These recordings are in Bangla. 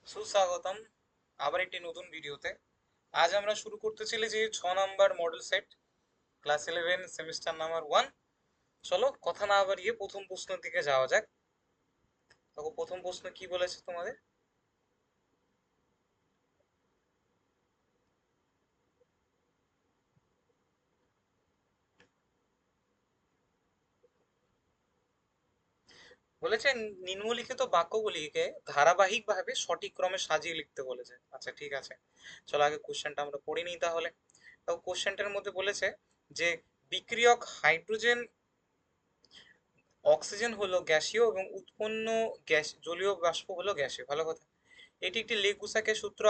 সুস্বাগতম আবার একটি নতুন ভিডিওতে। আজ আমরা শুরু করতে চলেছি 6 number model set, class 11 semester number 1। চলো কথা না বাড়িয়ে প্রথম প্রশ্নের দিকে যাওয়া যাক। দেখো প্রথম প্রশ্ন কি বলেছে তোমাদের। বলেছে নিম্নলিখিত বাক্যগুলিকে ধারাবাহিকভাবে সঠিক ক্রমে সাজিয়ে লিখতে বলেছে। আচ্ছা ঠিক আছে, চলো আগে কোশ্চেনটা আমরা পড়ে নিই তাহলে। তো কোশ্চেনটার মধ্যে বলেছে যে বিক্রিয়ক হাইড্রোজেন অক্সিজেন হলো গ্যাসীয় এবং উৎপন্ন গ্যাস জলীয় বাষ্প হলো গ্যাসীয়। ভালো কথা। এটি একটি লে গুসাকের সূত্র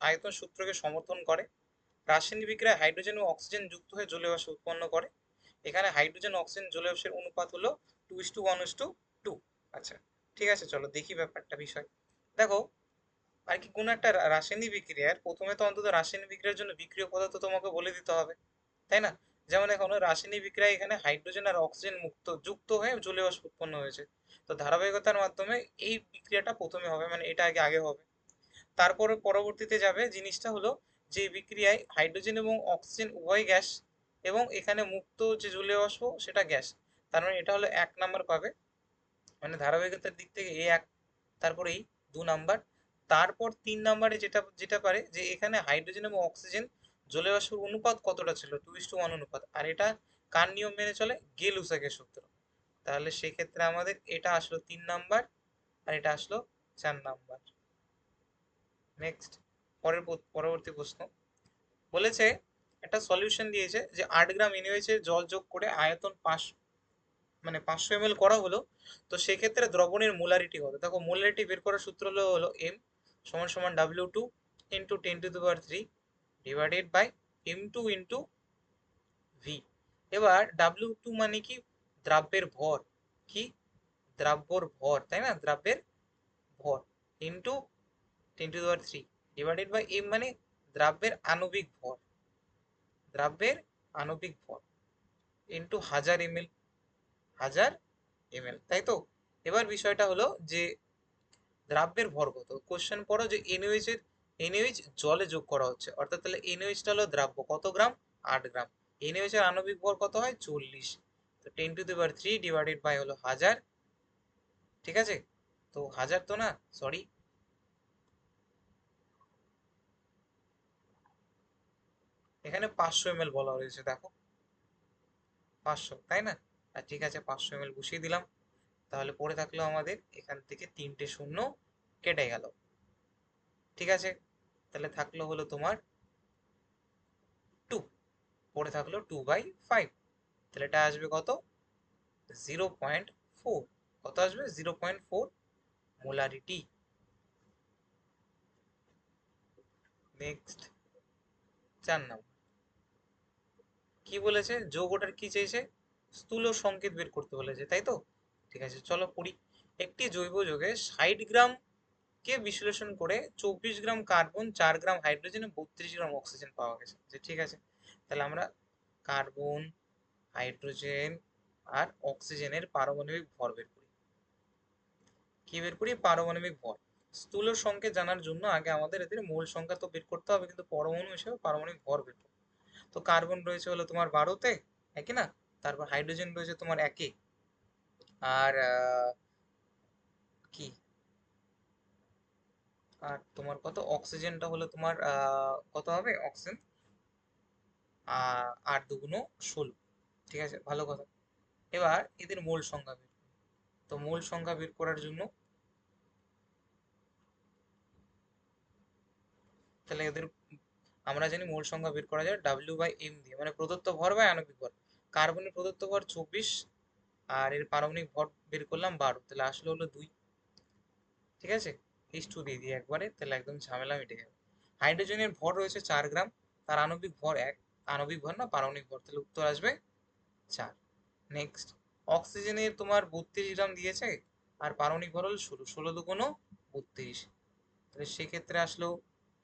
আয়তন সূত্রকে সমর্থন করে। রাসায়নিক বিক্রিয়ায় হাইড্রোজেন ও অক্সিজেন যুক্ত হয়ে জলীয় বাষ্প উৎপন্ন করে। এখানে হাইড্রোজেন অক্সিজেন জলীয় বাষ্পের অনুপাত হলো 2:1:2। আচ্ছা ঠিক আছে, চলো দেখি ব্যাপারটা বিষয়। দেখো, আর কি কোনো একটা রাসায়নিক বিক্রিয়ার প্রথমে তো অন্তত রাসায়নিক বিক্রিয়ার জন্য বিক্রিয়ক পদার্থ তোমাকে বলে দিতে হবে, তাই না? যেমন এখন রাসায়নিক বিক্রিয়া এখানে হাইড্রোজেন আর অক্সিজেন যুক্ত হয়ে জলীয় বাষ্প উৎপন্ন হয়েছে। তো ধারাবাহিকতার মাধ্যমে এই বিক্রিয়াটা প্রথমে হবে, মানে এটা আগে আগে হবে। তারপরে পরবর্তীতে যাবে জিনিসটা হলো যে বিক্রিয়ায় হাইড্রোজেন এবং অক্সিজেন উভয় গ্যাস এবং এখানে মুক্ত যে জলীয় বাষ্প সেটা গ্যাস। তার মানে এটা হলো 1 নাম্বার পাবে, মানে ধারাবাহিকতার দিক থেকে এ এক, তারপরে এই 2 নাম্বার। তারপর 3 নাম্বারে যেটা যেটা পারে যে এখানে হাইড্রোজেন এবং অক্সিজেন জলীয় বাষ্পের অনুপাত কতটা ছিল, 2:1 অনুপাত, আর এটা কার নিয়ম মেনে চলে, গে লুসাকের সূত্র। তাহলে সেক্ষেত্রে আমাদের এটা আসলো 3 নাম্বার আর এটা আসলো 4 নাম্বার। নেক্সট, পরবর্তী প্রশ্ন বলেছে একটা সলিউশন দিয়েছে যে 8 গ্রাম এনএইচ এর জল যোগ করে আয়তন 500 ml করা হলো। তো সেক্ষেত্রে দ্রবণের মোলারিটি কত? দেখো মোলারিটি বের করার সূত্র হলো এম সমান সমান W2 × 10⁻³ divided by M2 × V। এবার W2 মানে কি, দ্রাব্যের ভর। কি, দ্রাব্যর ভর, তাই না? দ্রাব্যের ভর ইন্টু 10⁻³ ডিভাইডেড বাই এম মানে দ্রাব্যের আণবিক ভর, দ্রাব্যের আণবিক ভর ইন্টু 1000 ml, 1000 ml, তাই তো? এবার বিষয়টা হলো যে দ্রাব্যের ভর কত, কোশ্চেন পড়ো যে এনএইচ জলে যোগ করা হচ্ছে, অর্থাৎ তাহলে এনএইচটা হলো দ্রাব্য, কত গ্রাম, 8 গ্রাম। এনএইচ এর আণবিক ভর কত হয়, 40। তো 10⁻³ ডিভাইডেড বাই হলো 1000। ঠিক আছে, তো 1000 তো না, সরি, এখানে 500 ml বলা হয়েছে, দেখো 500, তাই না? আর ঠিক আছে, 500 ml বসিয়ে দিলাম। তাহলে পড়ে থাকলো আমাদের এখান থেকে 3টে শূন্য কেটে গেল। ঠিক আছে, তাহলে থাকলো হলো তোমার 2, পড়ে থাকলো 2/5। তাহলে এটা আসবে কত, 0.4। কত আসবে, 0.4 মোলারিটি। নেক্সট, 4 নম্বর কি বলেছে, যৌগটার কি চেয়েছে, স্থূল সংকেত বের করতে বলেছে, তাই তো? ঠিক আছে, চলো পড়ি। একটি জৈব যৌগে 60 গ্রাম কে বিশ্লেষণ করে 24 গ্রাম কার্বন, 4 গ্রাম হাইড্রোজেন ও 32 গ্রাম অক্সিজেন পাওয়া গেছে। ঠিক আছে, তাহলে আমরা কার্বন, হাইড্রোজেন আর অক্সিজেনের পারমাণবিক ভর বের করি। কি বের করি, পারমাণবিক ভর। স্থূল সংকেত জানার জন্য আগে আমাদের এদের মোল সংখ্যা তো বের করতে হবে, কিন্তু পরমাণু হিসেবে পারমাণবিক ভর বের করবো। তো কার্বন রয়েছে হলো তোমার 12তে, একই না? তারপর হাইড্রোজেন রয়েছে তোমার একে, আর কি, আর তোমার কত, অক্সিজেনটা হলো তোমার কত হবে অক্সিজেন, 8 × 2 = 16। ঠিক আছে, ভালো কথা। এবার এদের মোল সংখ্যা বের করি। তো মোল সংখ্যা বের করার জন্য তাহলে এদের আমরা জানি মোল সংখ্যা বের করা যায় W/M দিয়ে, মানে প্রদত্ত ভর বাই আণবিক ভর। কার্বনের প্রদত্ত ভর 24 আর এর পারমাণবিক ভর বের করলাম 12, তাহলে আসলে হলো 2। ঠিক আছে, H2 দিয়ে দিই একবারে, তাহলে একদম ঝামেলা মিটে যাবে। হাইড্রোজেনের ভর রয়েছে 4 গ্রাম, তার আণবিক ভর 1, আণবিক ভর না পারমাণবিক ভর, তাহলে উত্তর আসবে 4। নেক্সট, অক্সিজেনের তোমার 32 গ্রাম দিয়েছে আর পারমাণবিক ভর হলো 16, 16×2 = 32। তাহলে সেক্ষেত্রে আসলো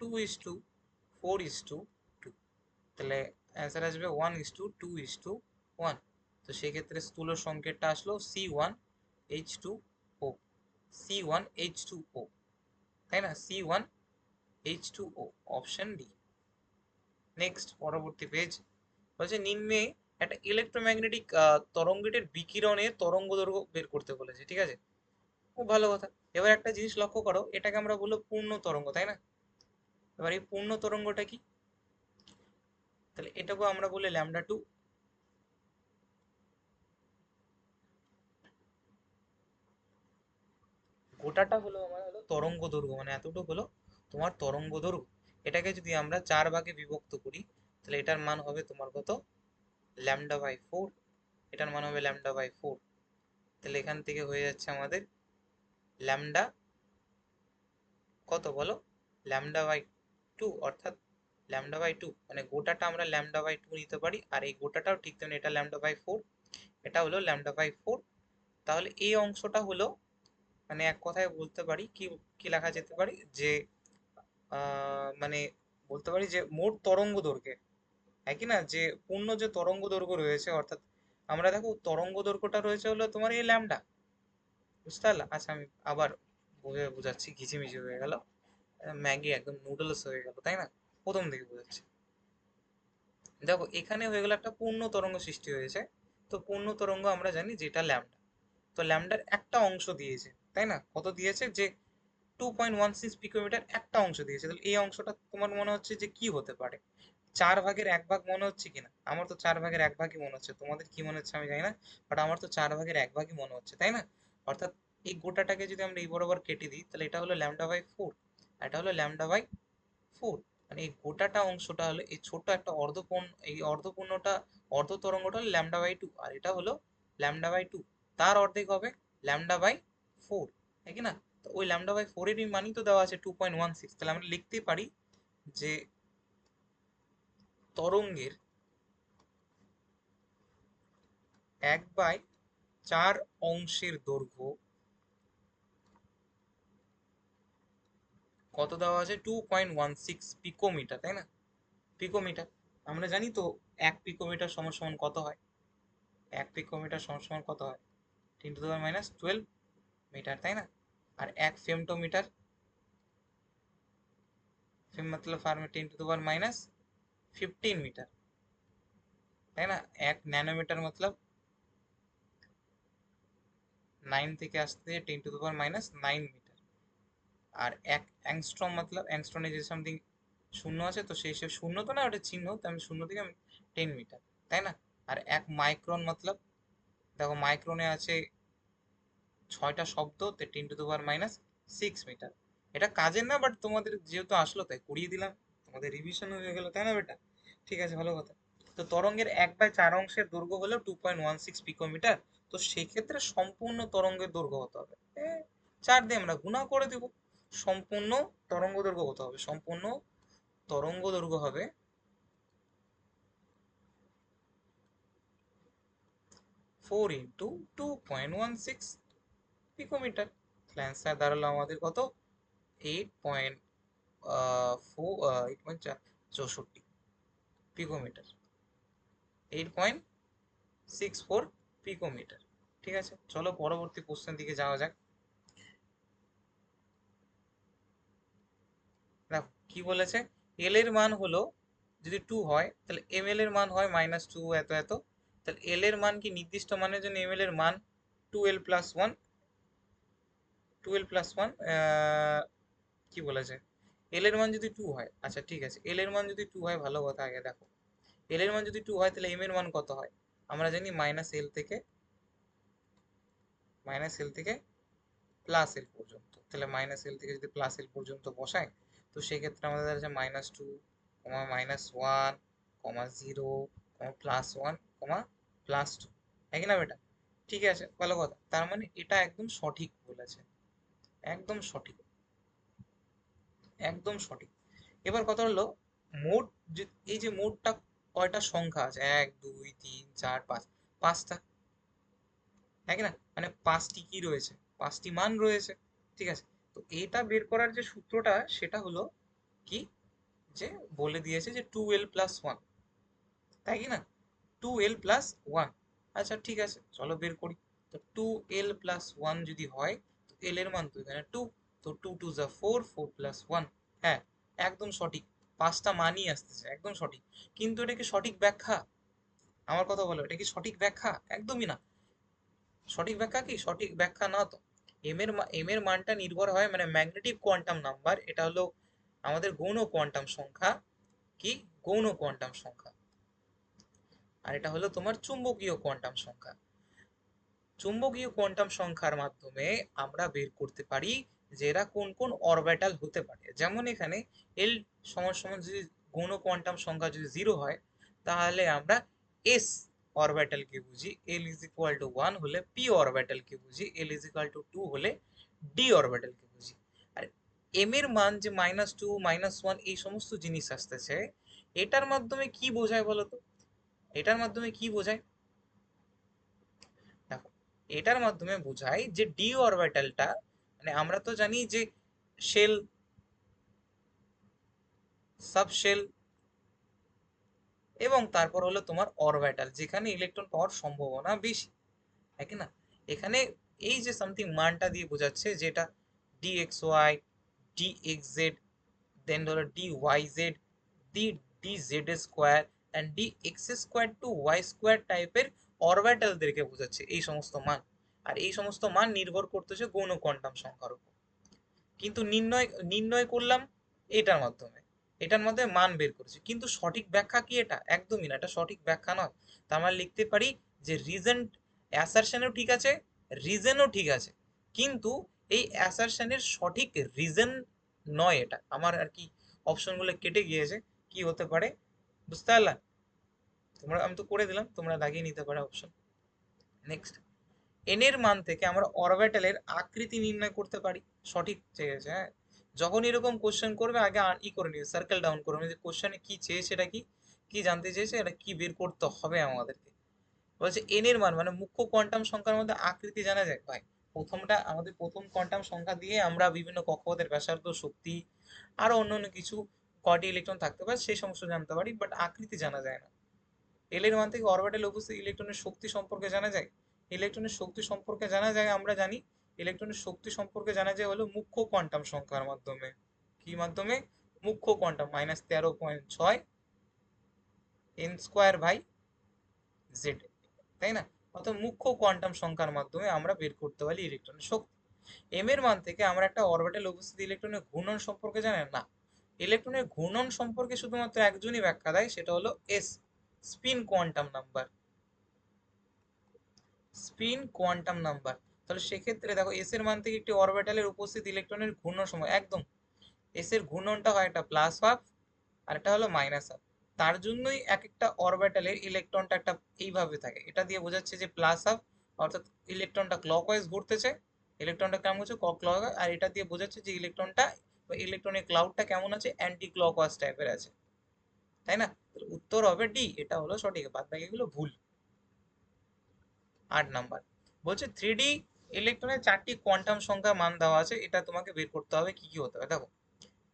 2:4:2, তাহলে অ্যান্সার আসবে 1:2:1। তো সেক্ষেত্রে স্থূল সংকেতটা আসলো C1H2O, C1H2O। তাই না, C1H2O, অপশন ডি। নেক্সট পরবর্তী পেজ বলছে নিম্নে একটা ইলেকট্রোম্যাগনেটিক তরঙ্গের বিকিরণের তরঙ্গ দৈর্ঘ্য বের করতে বলেছে, ঠিক আছে, খুব ভালো কথা। এবার একটা জিনিস লক্ষ্য করো, এটাকে আমরা বলবো পূর্ণ তরঙ্গ, তাই না? এবার এই পূর্ণ তরঙ্গটা কি? তাহলে এটাকে আমরা বলি ল্যামডা 2। গোটাটা হলো আমার হলো তরঙ্গ দৈর্ঘ্য, মানে এতটুকু হলো তোমার তরঙ্গ দৈর্ঘ্য। এটাকে যদি আমরা 4 ভাগে বিভক্ত করি, তাহলে এটার মান হবে তোমার কত, λ/4। এটার মান হবে λ/4। তাহলে এখান থেকে হয়ে যাচ্ছে আমাদের ল্যামডা কত বলো, λ/2, অর্থাৎ λ/2, মানে গোটাটা আমরা λ/2 নিতে পারি, আর এই গোটাটাও ঠিক তেমনি এটা λ/4, এটা হলো λ/4। তাহলে এই অংশটা হলো, মানে এক কথায় বলতে পারি কি, কি লেখা যেতে পারি যে মানে বলতে পারি যে মোট তরঙ্গ দৈর্ঘ্যে, একই না, যে পূর্ণ যে তরঙ্গ দৈর্ঘ্য রয়েছে, অর্থাৎ আমরা দেখো তরঙ্গ দৈর্ঘ্যটা রয়েছে হলো তোমার এই ল্যামডা, বুঝতে পারলা? আচ্ছা আমি আবার বোঝাচ্ছি, ঘিচিমিচি হয়ে গেল, ম্যাগি একদম নুডলস হয়ে গেল, তাই না? প্রথম থেকে বোঝাচ্ছি। দেখো এখানে হয়ে গেল একটা পূর্ণ তরঙ্গ সৃষ্টি হয়েছে। তো পূর্ণ তরঙ্গ আমরা জানি যেটা ল্যামডা। তো ল্যামডার একটা অংশ দিয়েছে, তাই না? কত দিয়েছে, যে 2.16 পিকোমিটার একটা অংশ দিয়েছে। তাহলে এই অংশটা তোমার মনে হচ্ছে যে কি হতে পারে? 4/1 মনে হচ্ছে কিনা? আমার তো 4/1 মনে হচ্ছে, তোমাদের কি মনে হচ্ছে আমি জানি না, বাট আমার তো 4/1 মনে হচ্ছে, তাই না? অর্থাৎ এই গোটাটাকে যদি আমরা এই বরাবর কেটে দিই, তাহলে এটা হলো λ/4, আর এটা হলো λ/4। মানে এই গোটাটা অংশটা হলো এই ছোট একটা অর্ধপূর্ণ, এই অর্ধপূর্ণটা অর্ধ তরঙ্গটা হলো λ/2, আর এটা হলো λ/2, তার অর্ধেক হবে λ/4, তাই কি না? তো ওই λ/4 এরই মানই তো দেওয়া আছে 2.16। তাহলে আমরা লিখতেই পারি যে তরঙ্গের 1/4 অংশের দৈর্ঘ্য কত দেওয়া আছে, 2.16 পিকোমিটার, তাই না? পিকোমিটার, আমরা জানি তো 1 পিকোমিটার সমান সমান কত হয়, 1 পিকোমিটার সমান সমান কত হয়, 10⁻12 মিটার, তাই না? আর 1 ফেমটোমিটার, ফেম মতলব ফার্মে 10⁻15 মিটার, তাই না? 1 ন্যানোমিটার মতলব 9 থেকে আসতে 10⁻9 মিটার। আর 1 অ্যাংস্ট্রম মতলব, অ্যাংস্ট্রমে যে সামথিং শূন্য আছে, তো সেই হিসেবে শূন্য তো না, ওটা চিহ্ন, তো আমি শূন্য থেকে আমি 10 মিটার, তাই না? আর 1 মাইক্রন মতলব, দেখো মাইক্রনে আছে 6টা শব্দ, তো 10⁻6 মিটার। এটা কাজের না, বাট তোমাদের যেহেতু আসলো তাই করিয়ে দিলাম, তোমাদের রিভিশন হয়ে গেল, তাই না বেটা? ঠিক আছে, ভালো কথা। তো তরঙ্গের 1/4 অংশের দৈর্ঘ্য হলো 2.16 পিকোমিটার। তো সেক্ষেত্রে সম্পূর্ণ তরঙ্গের দৈর্ঘ্য হতে হবে 4 দিয়ে আমরা গুণা করে দেব। সম্পূর্ণ তরঙ্গ দৈর্ঘ্য কত হবে, সম্পূর্ণ তরঙ্গ দৈর্ঘ্য হবে 4 × 2.16 পিকোমিটার। অ্যান্সার দাঁড়ালো আমাদের কত, 8.64 পিকোমিটার, 8.64 পিকোমিটার। ঠিক আছে, চলো পরবর্তী কোশ্চেন দিকে যাওয়া যাক। দেখো কি বলেছে, এল এর মান হলো যদি 2 হয়, তাহলে এম এল এর মান হয় -2 এত এত। তাহলে এল এর মান কি নির্দিষ্ট মানের জন্য এম এল এর মান 2l+1, 2l+1 কি বলেছে, এল এর মান যদি 2 হয়, আচ্ছা ঠিক আছে, এল এর মান যদি 2 হয়, ভালো কথা, আগে দেখো এল এর মান যদি 2 হয়, তাহলে এম এর মান কত হয়? আমরা জানি -L থেকে +L পর্যন্ত। তাহলে -L থেকে যদি +L পর্যন্ত বসাই, তো সেক্ষেত্রে আমাদের আছে -2, -1, 0, +1, +2, তাই না বেটা? ঠিক আছে, ভালো কথা। তার মানে এটা একদম সঠিক বলেছে, একদম সঠিক, একদম সঠিক। এবার কথা হলো মোট, এই যে মোটটা কয়টা সংখ্যা আছে, 1 2 3 4 5, 5টা, তাই না? মানে 5টি কি রয়েছে, 5টি মান রয়েছে, ঠিক আছে। তো এটা বের করার যে সূত্রটা, সেটা হলো কি, যে বলে দিয়েছে যে 2l+1, তাই কি না, 2l+1। আচ্ছা ঠিক আছে, চলো বের করি। তো 2l+1 যদি হয়, তো এল এর মান তো এখানে 2, তো 2 2 যা 4, 4 + 1, হ্যাঁ একদম সঠিক, 5টা মানই আসতেছে, একদম সঠিক। কিন্তু এটা কি সঠিক ব্যাখ্যা? আমার কথা বলো, এটা কি সঠিক ব্যাখ্যা? একদমই না। সঠিক ব্যাখ্যা কি? সঠিক ব্যাখ্যা না তো। এম এর মানটা নির্ভর হয়, মানে ম্যাগনেটিক কোয়ান্টাম নাম্বার, এটা হলো আমাদের গৌণ কোয়ান্টাম সংখ্যা। কি? গৌণ কোয়ান্টাম সংখ্যা। আর এটা হলো তোমার চুম্বকীয় কোয়ান্টাম সংখ্যা। চুম্বকীয় কোয়ান্টাম সংখ্যার মাধ্যমে আমরা বের করতে পারি যে এরা কোন কোন অরবিটাল হতে পারে। যেমন এখানে এল সমান সমান যদি গৌণ কোয়ান্টাম সংখ্যা যদি 0 হয়, তাহলে আমরা এস অরবিটালকে বুঝি, এল ইজ ইকুয়াল টু 1 হলে পি অরবিটালকে বুঝি, এল ইজ ইকুয়াল টু 2 হলে ডি অরবিটালকে বুঝি। আর এম এর মান যে -2 -1 এই সমস্ত জিনিস আসতেছে, এটার মাধ্যমে কি বোঝায় বলতো? এটার মাধ্যমে কি বোঝায়? দেখো, এটার মাধ্যমে বোঝায় যে ডি অরবিটালটা, মানে আমরা তো জানি যে শেল, সাবশেল, এবং তারপর হলো তোমার অরবিটাল, যেখানে ইলেকট্রন পাওয়ার সম্ভাবনা বেশি, তাই না? এখানে এই যে সামথিং মানটা দিয়ে বোঝাচ্ছে, যেটা D X Y, D X Z, then হলো D Y Z, D D Z square and D X square to Y square টাইপের অরবিটালদেরকে বোঝাচ্ছে এই সমস্ত মান। আর এই সমস্ত মান নির্ভর করতেছে গৌণ কোয়ান্টাম সংখ্যার উপর। কিন্তু নির্ণয় নির্ণয় করলাম এটার মাধ্যমে, এটার মধ্যে মান বের করেছি, কিন্তু সঠিক ব্যাখ্যা কি এটা? একদমই না, এটা সঠিক ব্যাখ্যা নয়। তা আমরা লিখতে পারি যে রিজন, অ্যাসারশনও ঠিক আছে, রিজনও ঠিক আছে, কিন্তু এই অ্যাসারশনের সঠিক রিজন নয় এটা। আমার আর কি অপশনগুলো কেটে গিয়েছে, কি হতে পারে বুঝতে পারলা? তোমরা, আমি তো করে দিলাম, তোমরা দাগিয়ে নিতে পারো অপশন। নেক্সট, এন এর মান থেকে আমরা অরবিটালের আকৃতি নির্ণয় করতে পারি। সঠিক চেয়েছে, হ্যাঁ। যখন এরকম কোশ্চেন করবে, আগে ই করে নিবে, সার্কেল ডাউন করে নিবে যে কোশ্চেনে কি চেয়েছে, এটা কি কি জানতে চেয়েছে, এটা কি বের করতে হবে আমাদেরকে। বলছে এন এর মান মানে মুখ্য কোয়ান্টাম সংখ্যার মধ্যে আকৃতি জানা যায় ভাই। প্রথমটা আমাদের প্রথম কোয়ান্টাম সংখ্যা দিয়ে আমরা বিভিন্ন কক্ষপথের ব্যাসার্ধ, শক্তি, আরো অন্যান্য কিছু কয়টি ইলেকট্রন থাকতে পারে সেই সমস্ত জানতে পারি, বাট আকৃতি জানা যায় না। এল এর মান থেকে অরবিটালে উপস্থিত ইলেকট্রনের শক্তি সম্পর্কে জানা যায়। ইলেকট্রনের শক্তি সম্পর্কে জানা যায়, আমরা জানি ইলেকট্রনের শক্তি সম্পর্কে জানা যায় হলো মুখ্য কোয়ান্টাম সংখ্যার মাধ্যমে। কি মাধ্যমে? মুখ্য quantum, -13.6 N square by Z, তাই না? অর্থাৎ মুখ্য কোয়ান্টাম সংখ্যার মাধ্যমে আমরা বের করতে পারি ইলেকট্রনের শক্তি। এম এর মান থেকে আমরা একটা অরবিটালে উপস্থিত ইলেকট্রনের ঘূর্ণন সম্পর্কে জানেন না। ইলেকট্রনের ঘূর্ণন সম্পর্কে শুধুমাত্র একজনই ব্যাখ্যা দেয়, সেটা হলো S, spin quantum number. Spin quantum number. তাহলে সেক্ষেত্রে দেখো, এস এর মান থেকে একটি অরবিটালের উপস্থিত ইলেকট্রনের ঘূর্ণন সময় একদম, এস এর ঘূর্ণনটা হয় একটা প্লাস হাফ আর একটা হলো মাইনাস হাফ। তার জন্যই এক একটা অরবিটালের ইলেকট্রনটা একটা এইভাবে থাকে, এটা দিয়ে বোঝাচ্ছে যে প্লাস হাফ, অর্থাৎ ইলেকট্রনটা ক্লকওয়াইজ ঘুরতেছে, ইলেকট্রনটা কেমন হচ্ছে ক্লক, আর এটা দিয়ে বোঝাচ্ছে যে ইলেকট্রনটা বা ইলেকট্রনের ক্লাউডটা কেমন আছে, অ্যান্টি ক্লকওয়াইজ টাইপের আছে, তাই না? উত্তর হবে ডি, এটা হলো সঠিক, বাদ বাকিগুলো ভুল। 8 নাম্বার বলছে 3D ইলেকট্রনের 4টি কোয়ান্টাম সংখ্যা মান দেওয়া আছে, এটা তোমাকে বের করতে হবে কি কি হতে হবে। দেখো,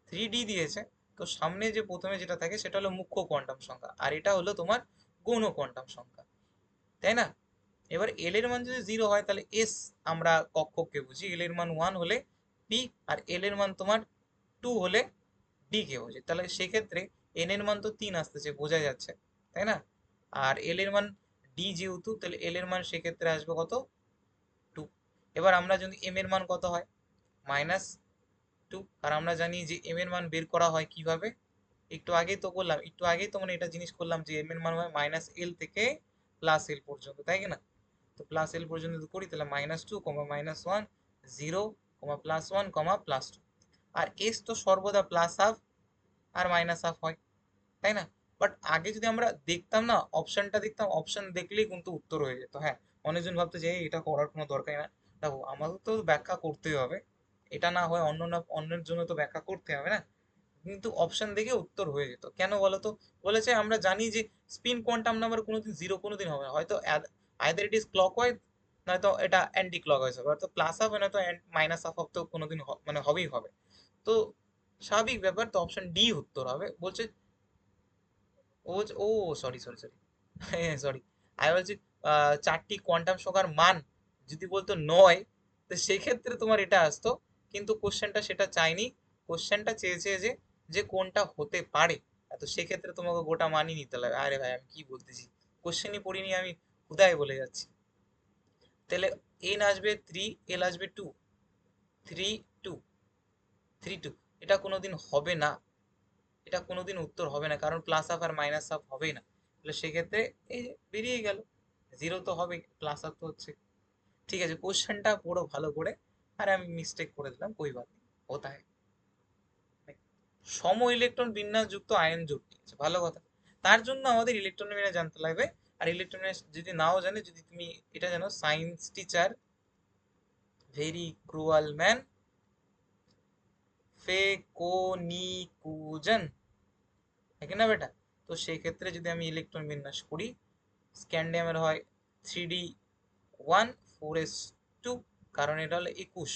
3D দিয়েছে, তো সামনে যে প্রথমে যেটা থাকে সেটা হলো মুখ্য কোয়ান্টাম সংখ্যা, আর এটা হলো তোমার গৌণ কোয়ান্টাম সংখ্যা, তাই না? এবার এল এর মান যদি 0 হয়, তাহলে এস আমরা কক্ষককে বুঝি, এল এর মান 1 হলে পি, আর এল এর মান তোমার 2 হলে ডি কে বুঝি। তাহলে সেক্ষেত্রে এন এর মান তো 3 আসতেছে, বোঝা যাচ্ছে, তাই না? আর এল এর মান ডি যেহেতু, তাহলে এল এর মান সেক্ষেত্রে আসবে কত? 2। এবার আমরা যদি এম এর মান কত হয়, -2, আর আমরা জানি যে এম এর মান বের করা হয় কিভাবে, একটু আগেই তো করলাম, একটু আগেই তো মানে এটা জিনিস করলাম যে এম এর মান হয় -L থেকে +L পর্যন্ত, তাই কি না? তো +L পর্যন্ত যদি করি, তাহলে -2, -1, 0, +1, +2। আর এস তো সর্বদা প্লাস হাফ আর মাইনাস হাফ হয়, তাই না? বাট আগে যদি আমরা দেখতাম না, অপশনটা দেখতাম, অপশন দেখলেই কিন্তু উত্তর হয়ে যেত, হ্যাঁ। অনেকজন ভাবতো যে এটা করার কোনো দরকার না। দেখো, আমাদের তো ব্যাখ্যা করতেই হবে, এটা না হয় অন্য না অন্যের জন্য তো ব্যাখ্যা করতে হবে না, কিন্তু অপশন দেখে উত্তর হয়ে যেত। কেন বলো তো? বলেছে আমরা জানি যে স্পিন কোয়ান্টাম নাম্বার কোনোদিন 0 কোনোদিন হবে না, হয়তো আইদার ইট ইজ ক্লকওয়াইজ, নয়তো এটা অ্যান্টি ক্লকওয়াইজ হবে, হয়তো প্লাস হাফ নয়তো মাইনাস হাফ তো কোনোদিন মানে হবেই হবে। তো স্বাভাবিক ব্যাপার, তো অপশন ডি উত্তর হবে। বলছে ও ও সরি সরি সরি, হ্যাঁ সরি, আমি বলছি 4টি কোয়ান্টাম সংখ্যার মান যদি বলতো 9, তো সেক্ষেত্রে তোমার এটা আসতো কিন্তু কোশ্চেনটা সেটা চাইনি, কোশ্চেনটা চেয়েছে যে যে কোনটা হতে পারে। তো সেক্ষেত্রে তোমাকে গোটা মানিয়ে নিতে হবে। আরে ভাই আমি কি বলতেছি, কোশ্চেনই পড়িনি আমি, হুদায় বলে যাচ্ছি। তাহলে এন আসবে 3, এল আসবে 2, 3 2, 3 2। এটা কোনোদিন হবে না, এটা কোনোদিন উত্তর হবে না, কারণ প্লাস হাফ আর মাইনাস হাফ হবেই না। তাহলে সেক্ষেত্রে এই যে বেরিয়ে গেল, জিরো তো হবে, প্লাস হাফ তো হচ্ছে। ঠিক আছে, কোশ্চেনটা পড়ো ভালো করে। আর আমি মিস্টেক করে দিলাম, কই বাত নেই, হতা হয়। সম ইলেকট্রন বিন্যাস যুক্ত আয়ন জোট, ঠিক আছে, ভালো কথা। তার জন্য আমাদের ইলেকট্রন বিন্যাস জানতে লাগবে। আর ইলেকট্রন বিন্যাস যদি নাও জানে, যদি তুমি এটা জানো, science teacher very cruel man ফেকোনিকুজন, ঠিক না বেটা? তো সেই ক্ষেত্রে যদি আমি ইলেকট্রন বিন্যাস করি, স্ক্যান্ডিয়ামের হয় 3d1 4s2, কারণ এটা হলো 21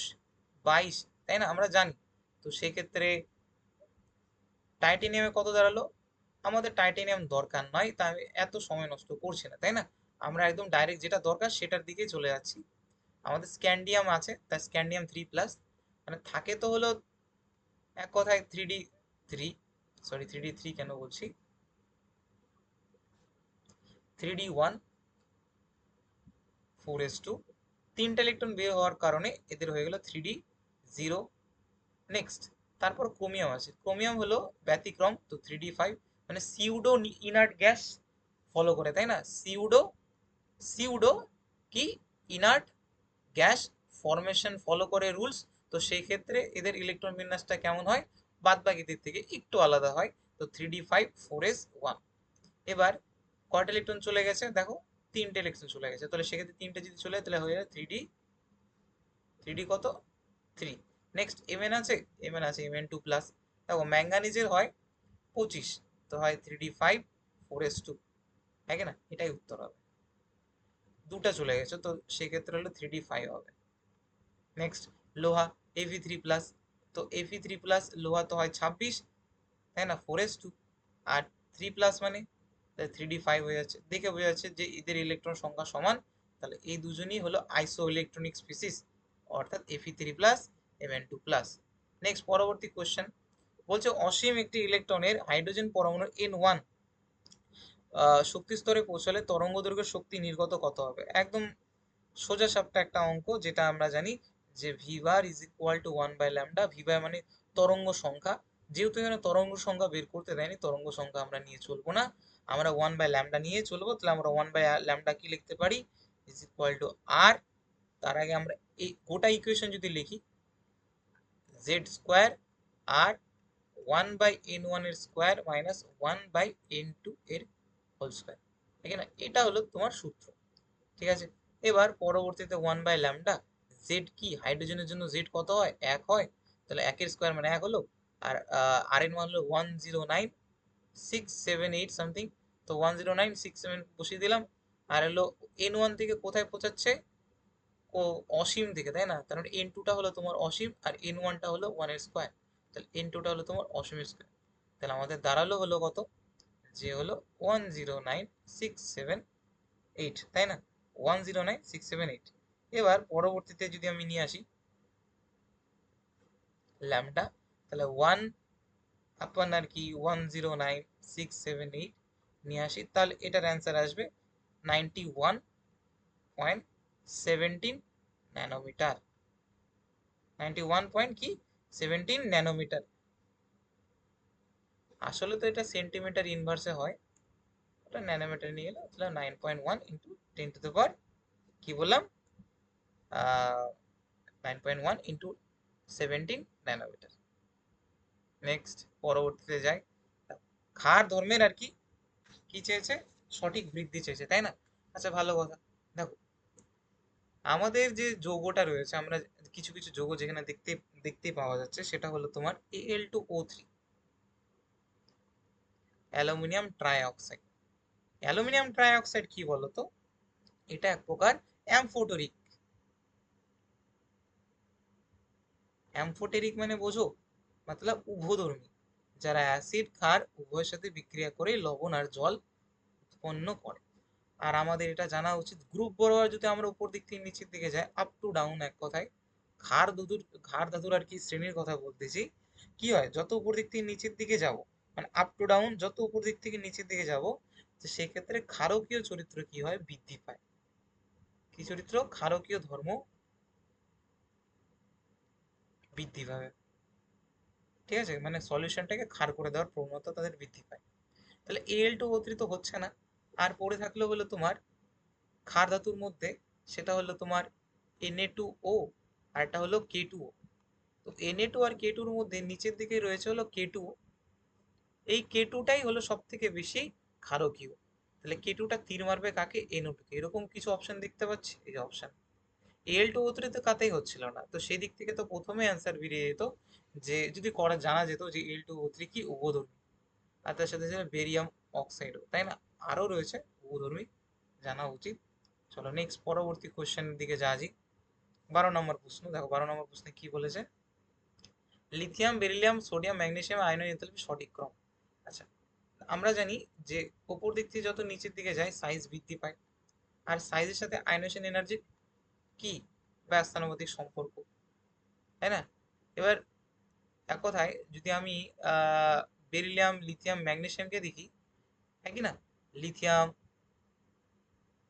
22, তাই না, আমরা জানি। তো সেক্ষেত্রে টাইটেনিয়ামে কত দাঁড়ালো? আমাদের টাইটেনিয়াম দরকার নয়, তাই আমি এত সময় নষ্ট করছি না, তাই না। আমরা একদম ডাইরেক্ট যেটা দরকার সেটার দিকেই চলে যাচ্ছি। আমাদের স্ক্যান্ডিয়াম আছে, তাই স্ক্যান্ডিয়াম 3+, মানে থাকে তো হলো এক কথায় 3d3, সরি 3d3 কেন বলছি, 3d1 4s2, তিনটা ইলেকট্রন বের হওয়ার কারণে এদের হয়ে গেল 3d0। নেক্সট, তারপর ক্রোমিয়াম আছে, ক্রোমিয়াম হলো ব্যতিক্রম, তো 3d5, মানে সিউডো ইনার্ট গ্যাস ফলো করে, তাই না, সিউডো, সিউডো কি, ইনার্ট গ্যাস ফরমেশন ফলো করে রুলস। তো সেই ক্ষেত্রে এদের ইলেকট্রন বিন্যাসটা কেমন হয়, বাদ বাকিদের থেকে একটু আলাদা হয়। তো 3d5 4s1। এবার কয়টা ইলেকট্রন চলে গেছে দেখো, তিনটে ইলেকট্রন চলে গেছে, তাহলে সেক্ষেত্রে তিনটে যদি চলে যায় তাহলে হয়ে যায় 3d কত, 3। নেক্সট এমএন আছে, এমএন আছে Mn2+। দেখো ম্যাঙ্গানিজের হয় 25, তো হয় 3d5 4s2, তাই না, এটাই উত্তর হবে। দুটা চলে গেছে, তো সেক্ষেত্রে হলো 3d5 হবে। নেক্সট লোহা Fe3+, তো Fe3+, লোহা তো হয় 26, তাই না, 4s2, আর 3+ মানে 3d5 হয়ে যাচ্ছে, দেখে বোঝা যাচ্ছে যে এদের ইলেকট্রন সংখ্যা সমান। তাহলে এই দুজনই হলো আইসো ইলেকট্রনিক স্পিসিস, অর্থাৎ Fe3+, Mn2+। নেক্সট পরবর্তী কোশ্চেন বলছে, অসীম একটি ইলেকট্রনের হাইড্রোজেন পরমাণুর N1 শক্তি স্তরে পৌঁছালে তরঙ্গ দৈর্ঘ্যের শক্তি নির্গত কত হবে? একদম সোজা সাপটা একটা অঙ্ক, যেটা আমরা জানি যে V bar is equal to 1/λ। V bar মানে তরঙ্গ সংখ্যা, যেহেতু এখানে তরঙ্গ সংখ্যা বের করতে দেয়নি, তরঙ্গ সংখ্যা আমরা নিয়ে চলবো না, আমরা 1/λ নিয়ে চলবো। তাহলে আমরা 1/λ কি লিখতে পারি, ইজ ইকুয়াল টু আর। তার আগে আমরা এই গোটা ইকুয়েশন যদি লিখি, জেড স্কোয়ার আর 1/n1 এর স্কোয়ার মাইনাস 1/n2 এর হোল স্কোয়ার, ঠিক আছে, এটা হলো তোমার সূত্র। ঠিক আছে, এবার পরবর্তীতে 1/λ, জেড কি, হাইড্রোজেনের জন্য জেড কত হয়, 1 হয়। তাহলে 1 এর স্কোয়ার মানে 1 হলো। আর আর এর মান হলো 109,678 সামথিং। তো 109,678 বসিয়ে দিলাম। আর হলো N1 থেকে কোথায় পৌঁছাচ্ছে, ও অসীম থেকে, তাই না, কারণ N2টা হলো তোমার অসীম আর N1টা হলো 1 এর স্কোয়ার। তাহলে N2টা হলো তোমার অসীমের স্কোয়ার। তাহলে আমাদের দাঁড়ালো হলো কত, যে হলো 109,678, তাই না, 109,678। এবার পরবর্তীতে যদি আমি নিয়ে আসি ল্যামডা, তাহলে 1 আর কি 109,678 নিয়ে আসি, তাহলে এটার অ্যান্সার আসবে 91.17 ন্যানোমিটার। 91 পয়েন্ট কি 17 ন্যানোমিটার। আসলে তো এটা সেন্টিমিটার ইনভার্সে হয়, ওটা ন্যানোমিটার নিয়ে এলো, তাহলে 9.1 ইন্টু 10⁻, কি বললাম, 9.1 ইন্টু 17 ন্যানোমিটার। নেক্সট পরবর্তীতে যাই, ক্ষার ধর্মের আর কি কি চেয়েছে, সঠিক বৃদ্ধি চেয়েছে, তাই না। আচ্ছা ভালো কথা, দেখো আমাদের যে যৌগটা রয়েছে, আমরা কিছু কিছু যৌগ যেখানে দেখতে পাওয়া যাচ্ছে, সেটা হলো তোমার Al2O3, aluminium trioxide. Aluminium trioxide কি বলতো, এটা এক প্রকার অ্যামফোটেরিক। অ্যামফোটেরিক মানে বোঝো, মতলব উভধর্মী, যারা অ্যাসিড ক্ষার উভয়ের সাথে বিক্রিয়া করে লবণ আর জল উৎপন্ন করে। আর আমাদের এটা জানা উচিত, গ্রুপ বরাবর যদি আমরা উপর দিক থেকে নিচের দিকে যাই, আপ টু ডাউন এক কথায়, ক্ষার ধাতুর আর কি শ্রেণীর কথা বলতেছি। কি হয়, যত উপর দিক থেকে নিচের দিকে যাব, মানে আপ টু ডাউন, যত উপর দিক থেকে নিচের দিকে যাব, তো সেক্ষেত্রে ক্ষারকীয় চরিত্র কি হয়, বৃদ্ধি পায়। কি চরিত্র? ক্ষারকীয় ধর্ম বৃদ্ধি পাবে। ঠিক আছে, মানে সলিউশনটাকে ক্ষার করে দেওয়ার প্রবণতা তাদের বৃদ্ধি পায়। তাহলে Al2O3 তো হচ্ছে না। আর পড়ে থাকলো হলো তোমার ক্ষার ধাতুর মধ্যে, সেটা হলো তোমার Na2O, আর একটা হলো K2O। তো Na2 আর K2 এর মধ্যে নিচের দিকে রয়েছে হলো K2। এই K2টাই হলো সব থেকে বেশি ক্ষারকীয়। তাহলে K2টা তীর মারবে কাকে? NO2 কে। এরকম কিছু অপশন দেখতে পাচ্ছি, এই যে অপশন। Al2O3 তো কাতেই হচ্ছিল না, তো সেই দিক থেকে তো প্রথমে অ্যান্সার বেরিয়ে যেত, যে যদি করা জানা যেত যে Al2O3 কি উভধর্মী, আর তার সাথে সাথে বেরিয়াম অক্সাইডও, তাই না? আরও রয়েছে উভধর্মী, জানা উচিত। চলো নেক্সট পরবর্তী কোশ্চেনের দিকে যাওয়া যাক। 12 নম্বর প্রশ্ন দেখো, 12 নম্বর প্রশ্নে কি বলেছে? লিথিয়াম, বেরিলিয়াম, সোডিয়াম, ম্যাগনেসিয়াম আয়নের এনথালপি সঠিক ক্রম। আচ্ছা, আমরা জানি যে উপর দিক থেকে যত নিচের দিকে যায় সাইজ বৃদ্ধি পায়, আর সাইজের সাথে আয়নেশন এনার্জির কি ব্যস্তানুপাতিক সম্পর্ক, তাই না? এবার এক কথায় যদি আমি আহ বেরিলিয়াম, লিথিয়াম, ম্যাগনেসিয়ামকে দেখি, একই না? লিথিয়াম,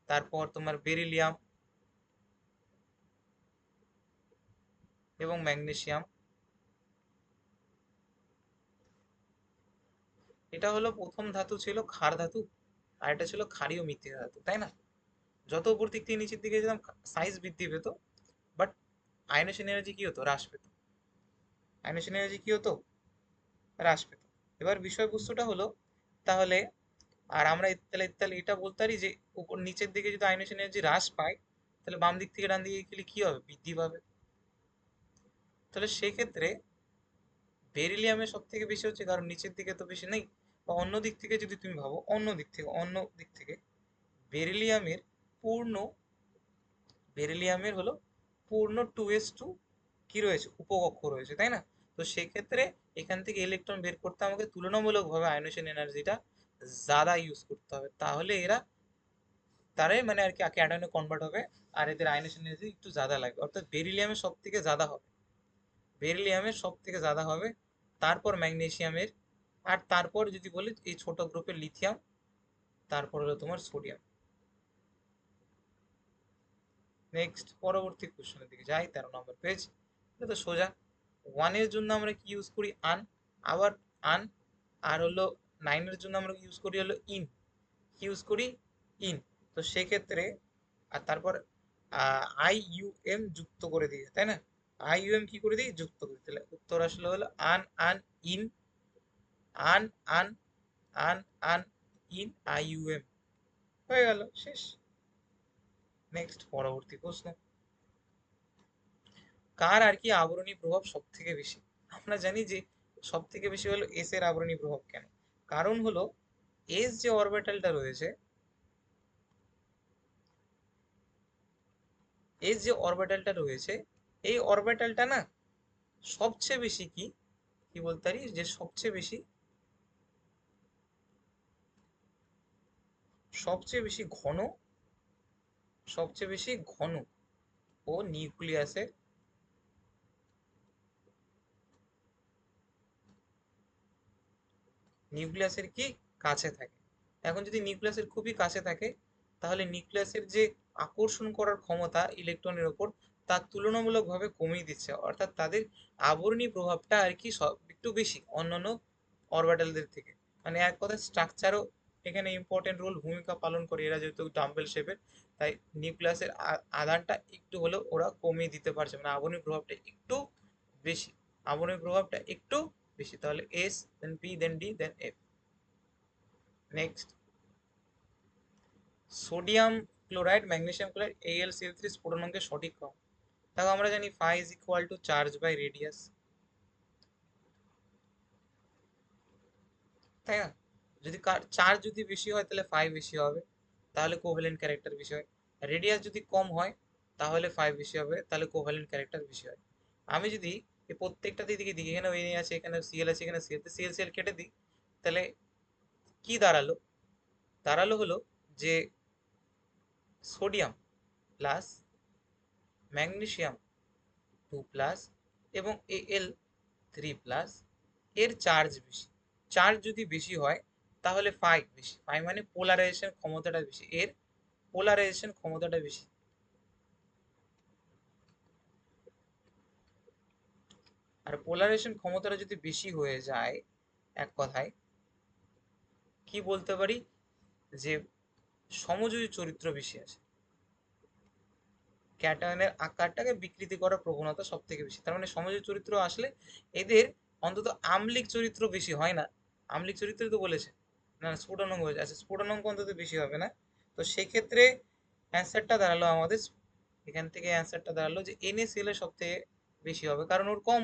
তারপর তোমার বেরিলিয়াম এবং ম্যাগনেসিয়াম, এটা হলো প্রথম ধাতু ছিল ক্ষার ধাতু, আর এটা ছিল ক্ষারীয় মৃত্তিকা ধাতু, তাই না? যত উপর দিক থেকে নিচের দিকে যেতাম সাইজ বৃদ্ধি পেত, বাট আয়নেশন এনার্জি কি হতো? হ্রাস পেত। আয়নেশন এনার্জি কি হতো? হ্রাস পেত। এবার বিষয়বস্তুটা হলো, তাহলে আর আমরা তাহলে তাহলে এটা বলতে পারি যে উপর নিচের দিকে যদি আয়নেশন এনার্জি হ্রাস পায়, তাহলে বাম দিক থেকে ডান দিকে গেলে কি হবে? বৃদ্ধি পাবে। তাহলে সেক্ষেত্রে বেরিলিয়ামের সব থেকে বেশি হচ্ছে, কারণ নিচের দিকে তো বেশি নেই। বা অন্য দিক থেকে যদি তুমি ভাবো, অন্য দিক থেকে বেরিলিয়ামের পূর্ণ, বেরিলিয়ামের হলো পূর্ণ 2s2 কি রয়েছে? উপকক্ষ রয়েছে, তাই না? তো সেক্ষেত্রে এখান থেকে ইলেকট্রন বের করতে আমাকে তুলনামূলকভাবে আয়নেশন এনার্জিটা জাদা ইউজ করতে হবে, তাহলে এরা তারাই মানে আর কি ক্যাটায়নে কনভার্ট হবে, আর এদের আয়নেশন এনার্জি একটু জাদা লাগবে, অর্থাৎ বেরিলিয়ামের সব থেকে জাদা হবে, বেরিলিয়ামের সব থেকে জাদা হবে, তারপর ম্যাগনেসিয়ামের, আর তারপর যদি বলি এই ছোট গ্রুপের লিথিয়াম, তারপর হলো তোমার সোডিয়াম। নেক্সট পরবর্তী কোশ্চেনের দিকে যাই, 13 নম্বর পেজ। এটা তো সোজা। ওয়ানের জন্য আমরা কি ইউজ করি? আন। আবার আন। আর হলো 9-এর জন্য আমরা ইউজ করি হলো ইন। কি ইউজ করি? ইন। তো সেক্ষেত্রে আর তারপর IUM যুক্ত করে দিই, তাই না? IUM কি করে দিই? যুক্ত করে দিই। তাহলে উত্তর আসলে হলো আন আন ইন, আন আন আন আন ইন, IUM। হয়ে গেল, শেষ। নেক্সট পরবর্তী প্রশ্ন, কার আর কি আবরণী প্রভাব সব থেকে বেশি? আমরা জানি যে সব থেকে বেশি হলো এস এর আবরণী প্রভাব। কেন? কারণ হলো এস যে অরবিটালটা রয়েছে, এস যে অরবিটালটা রয়েছে, এই অরবিটালটা না সবচেয়ে বেশি কি কি বলতে পারি, যে সবচেয়ে বেশি ঘন, সবচেয়ে বেশি ঘন ও নিউক্লিয়াসের, নিউক্লিয়াসের কি কাছে থাকে। এখন যদি নিউক্লিয়াসের খুবই কাছে থাকে, তাহলে নিউক্লিয়াসের যে আকর্ষণ করার ক্ষমতা ইলেকট্রনের ওপর, তার তুলনামূলকভাবে কমিয়ে দিচ্ছে, অর্থাৎ তাদের আবরণী প্রভাবটা আর কি সব একটু বেশি অন্যান্য অরবিটালদের থেকে। মানে এক কথায় স্ট্রাকচারও এখানে ইম্পর্টেন্ট রোল ভূমিকা পালন করে, এরা যেহেতু ডাম্বেল শেপের, তাই নিউক্লিয়াসের আধানটা একটু হলেও ওরা কমিয়ে দিতে পারছে, মানে আবরণী প্রভাবটা একটু বেশি, আবরণী প্রভাবটা একটু বেশি। তাহলে s, then p, then d, then f. Next, sodium chloride, magnesium chloride, AlCl3 স্ফুটনাঙ্কের সঠিক ক্রম। দেখো আমরা জানি phi is equal to charge by radius, তাই না? যদি চার্জ যদি বেশি হয় তাহলে ফাই বেশি হবে, তাহলে কোভ্যালেন্ট ক্যারেক্টার বেশি হয়। রেডিয়াস যদি কম হয় তাহলে ফাই বেশি হবে, তাহলে কোভ্যালেন্ট ক্যারেক্টার বেশি হয়। আমি যদি এই প্রত্যেকটা দিকে দিকে, এখানে ওই আছে, এখানে সিএল আছে, এখানে সিএল, সিএল সিএল কেটে দিই, তাহলে কি দাঁড়ালো? দাঁড়ালো হলো যে সোডিয়াম প্লাস ম্যাগনেসিয়াম 2+, এবং Al 3+, এর চার্জ বেশি। চার্জ যদি বেশি হয় তাহলে ফাই বেশি, ফাই মানে পোলারাইজেশন ক্ষমতাটা বেশি, এর পোলারাইজেশন ক্ষমতাটা বেশি। আর পোলারাইজেশন ক্ষমতাটা যদি বেশি হয়ে যায়, এক কথায় কি বলতে পারি, যে সমযোজী চরিত্র বেশি আছে, ক্যাটায়নের আকারটাকে বিকৃতি করার প্রবণতা সব থেকে বেশি। তার মানে সমযোজী চরিত্র আসলে এদের অন্তত আম্লিক চরিত্র বেশি হয় না। আম্লিক চরিত্র তো বলেছে না, স্ফুটনাঙ্ক হয়েছে, আচ্ছা স্ফুটনাঙ্ক অন্তত বেশি হবে না। তো সেক্ষেত্রে অ্যান্সারটা দাঁড়ালো আমাদের, এখান থেকে অ্যান্সারটা দাঁড়ালো যে NaCl এর সব থেকে বেশি হবে, কারণ ওর কম।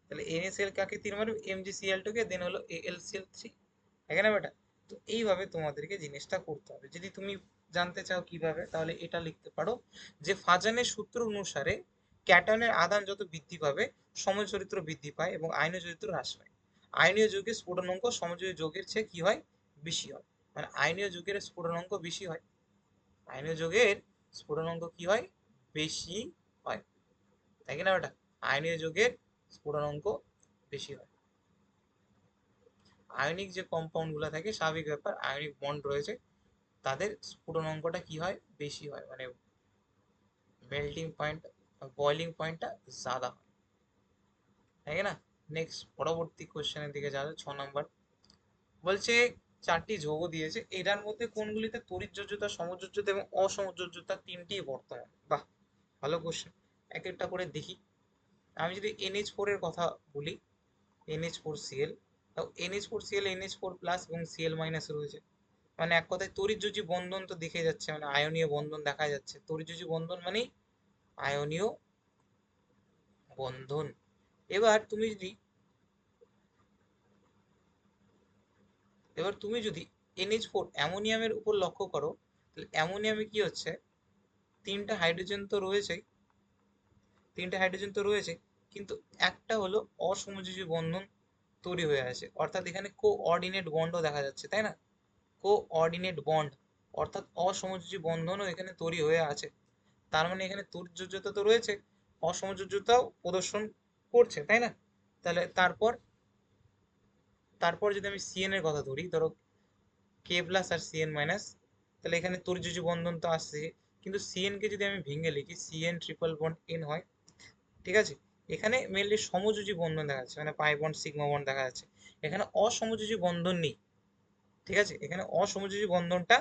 তাহলে NaCl কাকে 3 মারবে, MgCl2 কে, দেন হলো AlCl3, তাই না বেটা? তো এইভাবে তোমাদেরকে জিনিসটা করতে হবে। যদি তুমি জানতে চাও কিভাবে, তাহলে এটা লিখতে পারো যে ফাজানের সূত্র অনুসারে ক্যাটায়নের আধান যত বৃদ্ধি পাবে সময় চরিত্র বৃদ্ধি পায় এবং আয়নীয় চরিত্র হ্রাস পায়। আয়নীয় যৌগের স্ফুটনাঙ্ক সমযোজী যৌগের চেয়ে কি হয়, বেশি হয়। মানে আয়নীয় যৌগের স্ফুটনাঙ্ক বেশি হয়, আয়নীয় যৌগের স্ফুটনাঙ্ক কি হয়, বেশি হয়, তাই কি না বেটা? আয়নীয় যৌগের স্ফুটনাঙ্ক বেশি হয়। আয়নিক যে কম্পাউন্ড গুলো থাকে, স্বাভাবিক ব্যাপার, আয়নিক বন্ড রয়েছে, তাদের স্ফুটনাঙ্কটা কি হয়, বেশি হয়, মানে মেল্টিং পয়েন্ট, বয়লিং পয়েন্টটা ज़्यादा হয়, তাই না? নেক্সট পরবর্তী কোশ্চেনের দিকে যাবে, 6 নম্বর। বলছে চারটি যৌগ দিয়েছে, এটার মধ্যে কোনগুলিতে তড়িৎযোজ্যতা, সমযোজ্যতা এবং অসমযোজ্যতা তিনটি বর্তমান। বাহ, ভালো কোশ্চেন, এক একটা করে দেখি। আমি যদি NH4 এর কথা বলি, NH4Cl, তাও NH4Cl NH4+ এবং Cl- রয়েছে, মানে এক কথায় তড়িৎযোজী বন্ধন তো দেখে যাচ্ছে, মানে আয়নীয় বন্ধন দেখা যাচ্ছে। তড়িৎযোজী বন্ধন মানে আয়নীয় বন্ধন। এবার তুমি যদি NH4 অ্যামোনিয়ামের উপর লক্ষ্য করো, তাহলে অ্যামোনিয়ামে কি হচ্ছে, তিনটা হাইড্রোজেন তো রয়েছেই, তিনটা হাইড্রোজেন তো রয়েছে, কিন্তু একটা হলো অসমযোজী বন্ধন তৈরি হয়ে আছে, অর্থাৎ এখানে কোঅর্ডিনেট বন্ডও দেখা যাচ্ছে, তাই না? কোঅর্ডিনেট বন্ড, অর্থাৎ অসমযোজী বন্ধনও এখানে তৈরি হয়ে আছে। তার মানে এখানে তড়িৎযোজ্যতা তো রয়েছে, অসমযোজ্যতাও প্রদর্শন করছে, তাই না? তাহলে তারপর তারপর যদি আমি সিএন এর কথা ধরি, ধরো K+ আর CN-, তাহলে এখানে তড়িৎযোজী বন্ধন তো আসছে, কিন্তু সিএন কে যদি আমি ভেঙে লিখি, CN ট্রিপল বন্ড N হয়, ঠিক আছে? এখানে মেনলি সমযোজী বন্ধন দেখা যাচ্ছে, মানে পাই বন্ড সিগমা বন্ড দেখা যাচ্ছে, এখানে অসমযোজী বন্ধন নেই, ঠিক আছে? এখানে অসমযোজী বন্ধনটা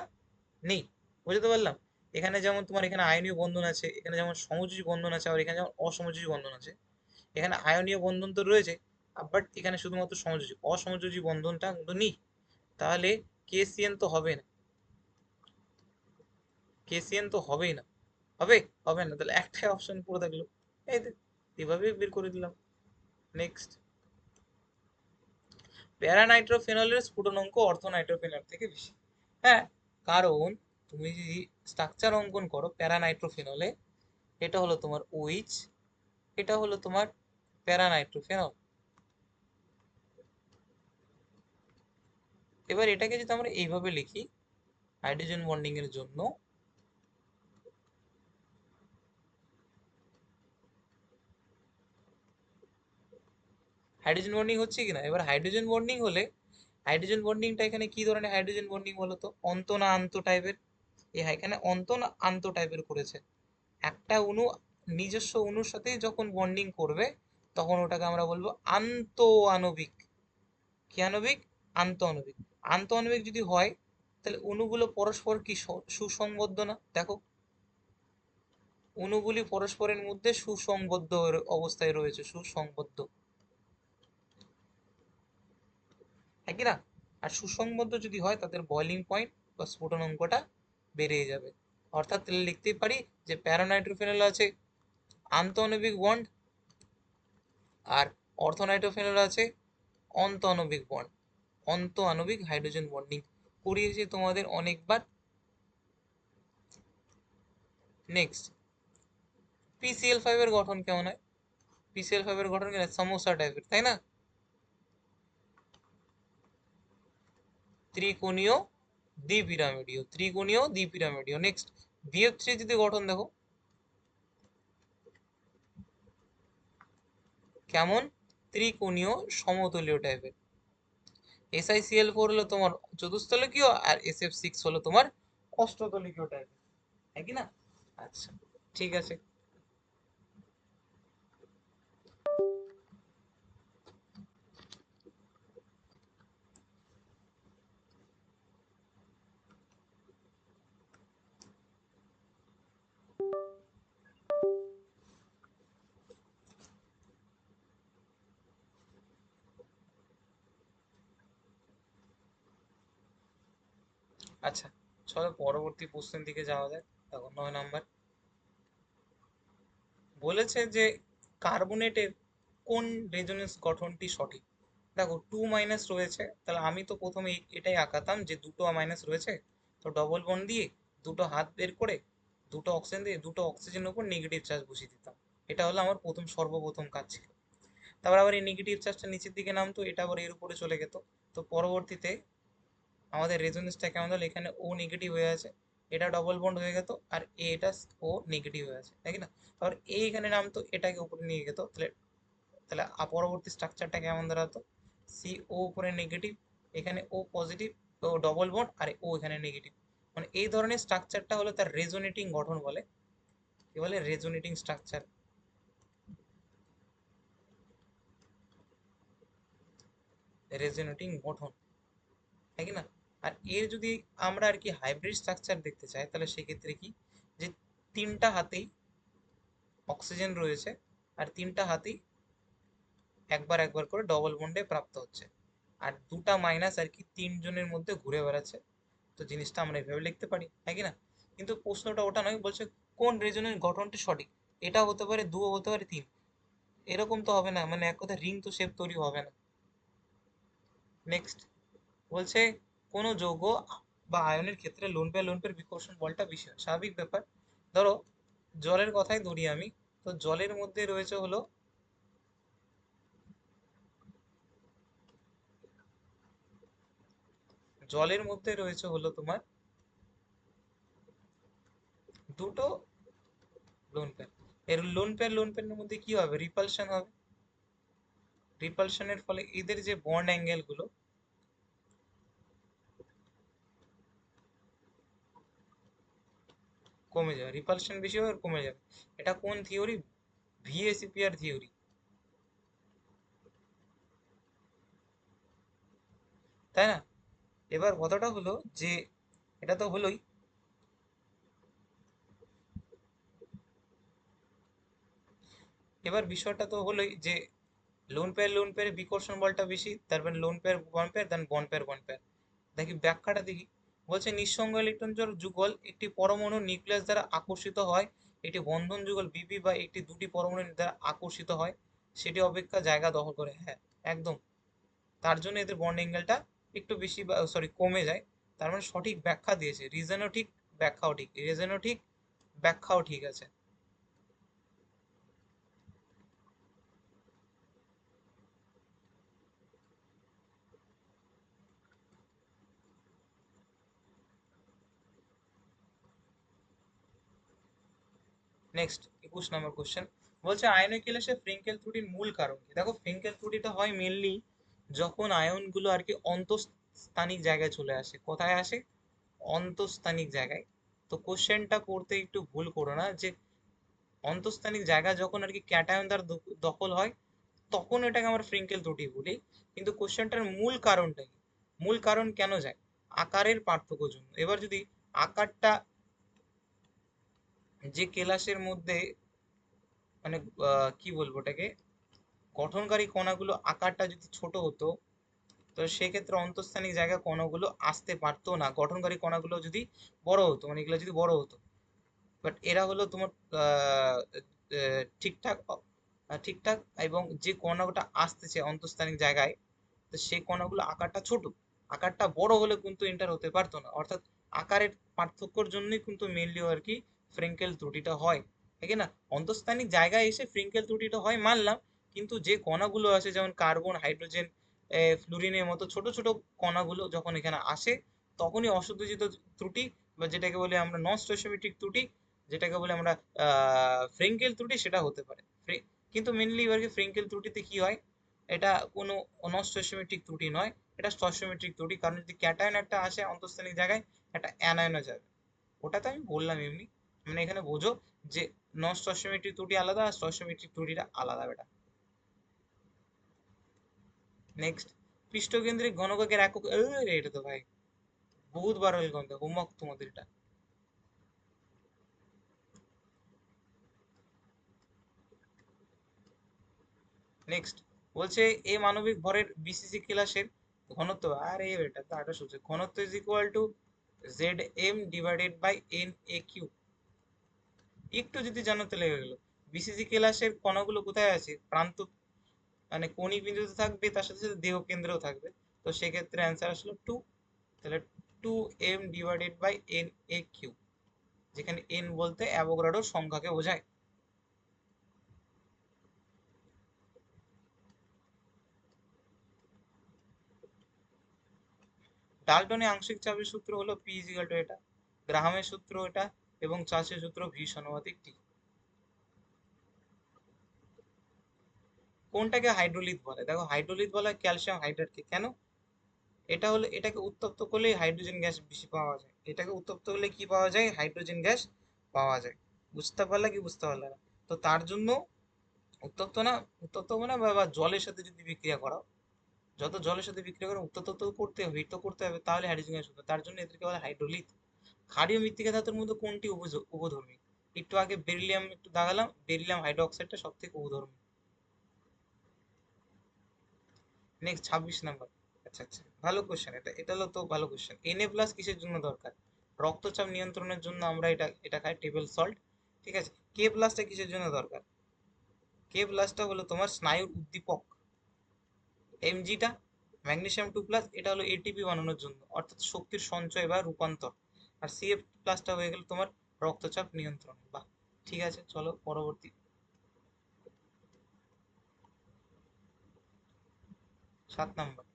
নেই, বুঝতে পারলাম? এখানে যেমন তোমার এখানে আয়নীয় বন্ধন আছে, এখানে যেমন সমযোজী বন্ধন আছে, আর এখানে যেমন অসমযোজী বন্ধন আছে। এখানে আয়নীয় বন্ধন তো রয়েছে, বাট এখানে শুধুমাত্র সমযোজী, অসমযোজী বন্ধনটা কিন্তু নেই। তাহলে KCN তো হবে না, KCN তো হবেই না, হবে, হবে না, তাহলে একটাই অপশন পড়ে থাকলো, এই তো, এভাবে বের করে দিলাম। নেক্সট, প্যারানাইট্রোফেনলের স্ফুটনাঙ্ক অর্থোনাইট্রোফেনল থেকে বেশি। হ্যাঁ, কারণ তুমি যদি স্ট্রাকচার অঙ্কন করো প্যারানাইট্রোফেনলে, এটা হলো তোমার OH, এটা হলো তোমার প্যারানাইট্রোফেনল। এবার এটাকে যদি আমরা এইভাবে লিখি, হাইড্রোজেন বন্ডিং এর জন্য হাইড্রোজেন বন্ডিং হচ্ছে কিনা, এবার হাইড্রোজেন বন্ডিং হলে, হাইড্রোজেন বন্ডিংটা এখানে কি ধরনের হাইড্রোজেন বন্ডিং বলো তো, অন্ত না আন্ত টাইপের? এখানে অন্ত না আন্ত টাইপের করেছে। একটা অণু নিজস্ব অণুর সাথে যখন বন্ডিং করবে, তখন ওটাকে আমরা বলবো আন্ত আণবিক। কি আণবিক? আন্ত আণবিক। আন্ত আণবিক যদি হয়, তাহলে অণুগুলো পরস্পর কি সুসংবদ্ধ না? দেখো, অণুগুলি পরস্পরের মধ্যে সুসংবদ্ধ অবস্থায় রয়েছে, সুসংবদ্ধ, হ্যাঁ কি না? আর সুসংবদ্ধ যদি হয়, তাদের বয়লিং পয়েন্ট বা স্ফুটনাঙ্কটা বেড়ে যাবে। অর্থাৎ লিখতেই পারি যে প্যারানাইট্রোফেনল আছে আন্তঃআণবিক বন্ড, আর অর্থোনাইট্রোফেনল আছে অন্তঃআণবিক বন্ড, অন্তঃআণবিক হাইড্রোজেন বন্ডিং করিয়েছে তোমাদের অনেকবার। নেক্সট, PCl5 এর গঠন কেমন হয়? PCl5 এর গঠন কেমন, সমোসা টাইপের, তাই না? ত্রিকোণীয় দ্বিপিরামিডীয়, ত্রিকোণীয় দ্বিপিরামিডীয়। নেক্সট, BF3 যদি গঠন দেখো, কেমন? ত্রিকোণীয় সমতলীয় টাইপের। SiCl4 হলো তোমার চতুস্তলিকীয়, আর SF6 হলো তোমার অষ্টতলিকীয় টাইপের, তাই কি না? আচ্ছা, ঠিক আছে। আচ্ছা, চলো পরবর্তী প্রশ্নের দিকে যাওয়া যাক। দেখো 9 নাম্বার বলেছে যে কার্বনেটের কোন রেজোনেন্স গঠনটি সঠিক। দেখো 2 মাইনাস রয়েছে, তাহলে আমি তো প্রথমে এটাই আঁকাতাম যে দুটো মাইনাস রয়েছে, তো ডবল বন্ড দিয়ে দুটো হাত বের করে দুটো অক্সিজেন দিয়ে দুটো অক্সিজেনের উপর নেগেটিভ চার্জ বসিয়ে দিতাম। এটা হলো আমার সর্বপ্রথম কাজ ছিল। তারপর আবার এই নেগেটিভ চার্জটা নিচের দিকে নামতো, এটা আবার এর উপরে চলে যেত। তো পরবর্তীতে আমাদের রেজোনেন্সটা কেমন হলো, এখানে ও নেগেটিভ হয়ে আছে, এটা ডবল বন্ড হয়ে গেত, আর এটা ও নেগেটিভ হয়ে আছে, তাই না? আবার এ এখানে নামতো, এটাকে উপরে নিয়ে যেত, তাহলে তাহলে পরবর্তী স্ট্রাকচারটা কেমন দাঁড়াতো, সি ও উপরে নেগেটিভ, এখানে ও পজিটিভ, ও ডবল বন্ড, আর ও এখানে নেগেটিভ। মানে এই ধরনের স্ট্রাকচারটা হলো তার রেজোনেটিং গঠন বলে। কি বলে? রেজোনেটিং স্ট্রাকচার, রেজোনেটিং গঠন, তাই কি না? আর এর যদি আমরা আর কি হাইব্রিড স্ট্রাকচার দেখতে চাই, তাহলে সেক্ষেত্রে কি, যে তিনটা হাতেই অক্সিজেন রয়েছে, আর তিনটা হাতেই একবার একবার করে ডবল বন্ডে প্রাপ্ত হচ্ছে, আর দুটা মাইনাস আর কি তিনজনের মধ্যে ঘুরে বেড়াচ্ছে। তো জিনিসটা আমরা এভাবে লিখতে পারি, তাই কি না? কিন্তু প্রশ্নটা ওটা নয়, বলছে কোন রেজনের গঠনটি সঠিক। এটা হতে পারে দুও হতে পারে তিন, এরকম তো হবে না, মানে এক কথা রিং তো শেপ তৈরি হবে না। নেক্সট বলছে কোন যৌগ বা আয়নের ক্ষেত্রে লোন পেয়ার বিকর্ষণ বলটা বেশি হয়। স্বাভাবিক ব্যাপার। ধরো জলের কথাই ধরি আমি, তো জলের মধ্যে রয়েছে হলো, জলের মধ্যে রয়েছে হলো তোমার দুটো লোন পেয়ার। এর লোন পেয়ারের মধ্যে কি হবে, রিপালশন হবে। রিপালশনের ফলে এদের যে বন্ড অ্যাঙ্গেল গুলো কমে যাবে, রিপালশন বেশি হবে আর কমে যাবে। এটা কোন থিওরি? ভিএসিপিআর থিওরি, তাই না? এবার কথাটা হলো যে এটা তো হলোই, এবার বিষয়টা তো হলোই যে লোন পেয়ারে বিকর্ষণ বলটা বেশি, তারপর লোন পেয়ার বন্ড পেয়ার, দেন বন্ড পেয়ার। দেখি ব্যাখ্যাটা দেখি। বলছে নিঃসঙ্গ ইলেকট্রন যুগল একটি পরমাণু নিউক্লিয়াস দ্বারা আকর্ষিত হয়, এটি বন্ধন যুগল বিপি বা একটি দুটি পরমাণু দ্বারা আকর্ষিত হয়, সেটি অপেক্ষা জায়গা দখল করে। হ্যাঁ, একদম। তার জন্য এদের বন্ড অ্যাঙ্গেলটা একটু বেশি, সরি কমে যায়। তার মানে সঠিক ব্যাখ্যা দিয়েছে, রিজনও ঠিক, ব্যাখ্যাও ঠিক, রিজনও ঠিক, ব্যাখ্যাও ঠিক আছে। নেক্সট 21 নম্বর কোশ্চেন বলছে আয়নিক কেলাসে ফ্রেঙ্কেল ত্রুটির মূল কারণ কি। দেখো ফ্রেঙ্কেল ত্রুটিটা হয় মেনলি যখন আয়নগুলো আর কি অন্তঃস্থানিক জায়গায় চলে আসে। কোথায় আসে? অন্তঃস্থানিক জায়গায়। তো কোশ্চেনটা পড়তে একটু ভুল করো না, যে অন্তঃস্থানিক জায়গা যখন আর কি ক্যাটায়ন দ্বারা দখল হয়, তখন এটাকে আমরা ফ্রেঙ্কেল ত্রুটি বলি। কিন্তু কোশ্চেনটার মূল কারণটা কি, মূল কারণ কেন যায়, আকারের পার্থক্যের জন্য। এবার যদি আকারটা, যে কেলাসের মধ্যে মানে কি বলবো ওটাকে, গঠনকারী কণাগুলো আকারটা যদি ছোট হতো, তো সেক্ষেত্রে অন্তঃস্থানিক জায়গায় কণাগুলো আসতে পারতো না। গঠনকারী কণাগুলো যদি বড় হতো, মানে এগুলো যদি বড় হতো, বাট এরা হলো তোমার ঠিকঠাক ঠিকঠাক, এবং যে কণাটা আসতেছে অন্তঃস্থানিক জায়গায়, তো সেই কণাগুলো আকারটা ছোট, আকারটা বড় হলে কিন্তু এন্টার হতে পারতো না। অর্থাৎ আকারের পার্থক্যর জন্যই কিন্তু মেনলি আর কি ফ্রেঙ্কেল ত্রুটিটা হয়, ঠিক না? অন্তঃস্থানিক জায়গায় এসে ফ্রেঙ্কেল ত্রুটিটা হয় মানলাম, কিন্তু যে কণাগুলো আছে যেমন কার্বন, হাইড্রোজেন, ফ্লুরিনের মতো ছোট ছোট কণাগুলো যখন এখানে আসে, তখনই অশুদ্ধজিত ত্রুটি, বা যেটাকে বলি আমরা নন স্টোইচিওমেট্রিক ত্রুটি, যেটাকে বলি আমরা ফ্রেঙ্কেল ত্রুটি, সেটা হতে পারে। কিন্তু মেনলি এবার ফ্রেঙ্কেল ত্রুটিতে কি হয়, এটা কোনো অনস্টোসিমেট্রিক ত্রুটি নয়, এটা স্টচিওমেট্রিক ত্রুটি। কারণ যদি ক্যাটায়ন একটা আসে অন্তঃস্থানিক জায়গায়, একটা অ্যানায়নও যাবে। ওটা তো আমি বললাম এমনি, মানে এখানে বোঝো যে নন স্টচিওমেট্রিক ত্রুটি আলাদা আর স্টচিওমেট্রিক ত্রুটিটা আলাদা বেটা। নেক্সট, পৃষ্ঠকেন্দ্রিক ঘনকের একক, এটা তো ভাই বহুত বার হয়ে গেল হোমওয়ার্ক তোমাদের এটা। নেক্সট বলছে এ মানবিক ভরের বিসিসি ক্লাসের ঘনত্ব, আর এটা তো আটা সূত্র, ঘনত্ব is equal to Z M divided by N A Q. একটু যদি জানো তাহলে হয়ে গেলো। বিসিসি ক্লাসের কণাগুলো কোথায় আছে, প্রান্ত মানে কণিক বিন্দুতে থাকবে, তার সাথে সাথে দেহ কেন্দ্রেও থাকবে। তো সেক্ষেত্রে অ্যান্সার আসলো টু। তাহলে two M divided by N A Q, যেখানে এন বলতে অ্যাভোগাড্রোর সংখ্যাকে বোঝায়। ডাল্টনের আংশিক চাপের সূত্র হলো পি ইজিক্যাল টু এটা, গ্রাহামের সূত্র এটা, এবং চাষের সূত্র ভি সমানুপাতিক টি। কোনটাকে হাইড্রোলিথ বলে, দেখো হাইড্রোলিথ বলা হয় ক্যালসিয়াম হাইড্রেটকে। কেন? এটা হলো, এটাকে উত্তপ্ত করলেই হাইড্রোজেন গ্যাস বেশি পাওয়া যায়, এটাকে উত্তপ্ত করলে কি পাওয়া যায়, হাইড্রোজেন গ্যাস পাওয়া যায়। বুঝতে পারলা কি বুঝতে পারলে না? তো তার জন্য উত্তপ্ত না, উত্তপ্ত মানে বা জলের সাথে যদি বিক্রিয়া করাও, যত জলের সাথে বিক্রিয়া করে উত্তপ্ত তো করতে হবে, হিট তো করতে হবে, তাহলে হাইড্রোজেন গ্যাস হবে। তার জন্য এদেরকে বলে হাইড্রোলিথ। ক্ষারীয় মৃত্তিকা ধাতুর মধ্যে কোনটি উভধর্মী? একটু আগে বেরিলিয়াম একটু দাগালাম, বেরিলিয়াম হাইড্রোক্সাইডটা সব থেকে উভধর্মী। Next 26 number. আচ্ছা আচ্ছা, ভালো কোশ্চেন এটা, এটা হলো তো ভালো কোশ্চেন। এনএ প্লাস কিসের জন্য দরকার? রক্তচাপ নিয়ন্ত্রণের জন্য আমরা এটা এটা খাই, টেবিল সল্ট। ঠিক আছে। কে প্লাসটা কিসের জন্য দরকার? কে প্লাসটা হলো তোমার স্নায়ুর উদ্দীপক। এমজিটা ম্যাগনেসিয়াম 2 প্লাস, এটা হলো এটিপি বানানোর জন্য, অর্থাৎ শক্তির সঞ্চয় বা রূপান্তর। আর সিএফ প্লাসটা হয়ে গেল তোমার রক্তচাপ নিয়ন্ত্রণ। বাহ, ঠিক আছে, চলো পরবর্তী। 7 নাম্বার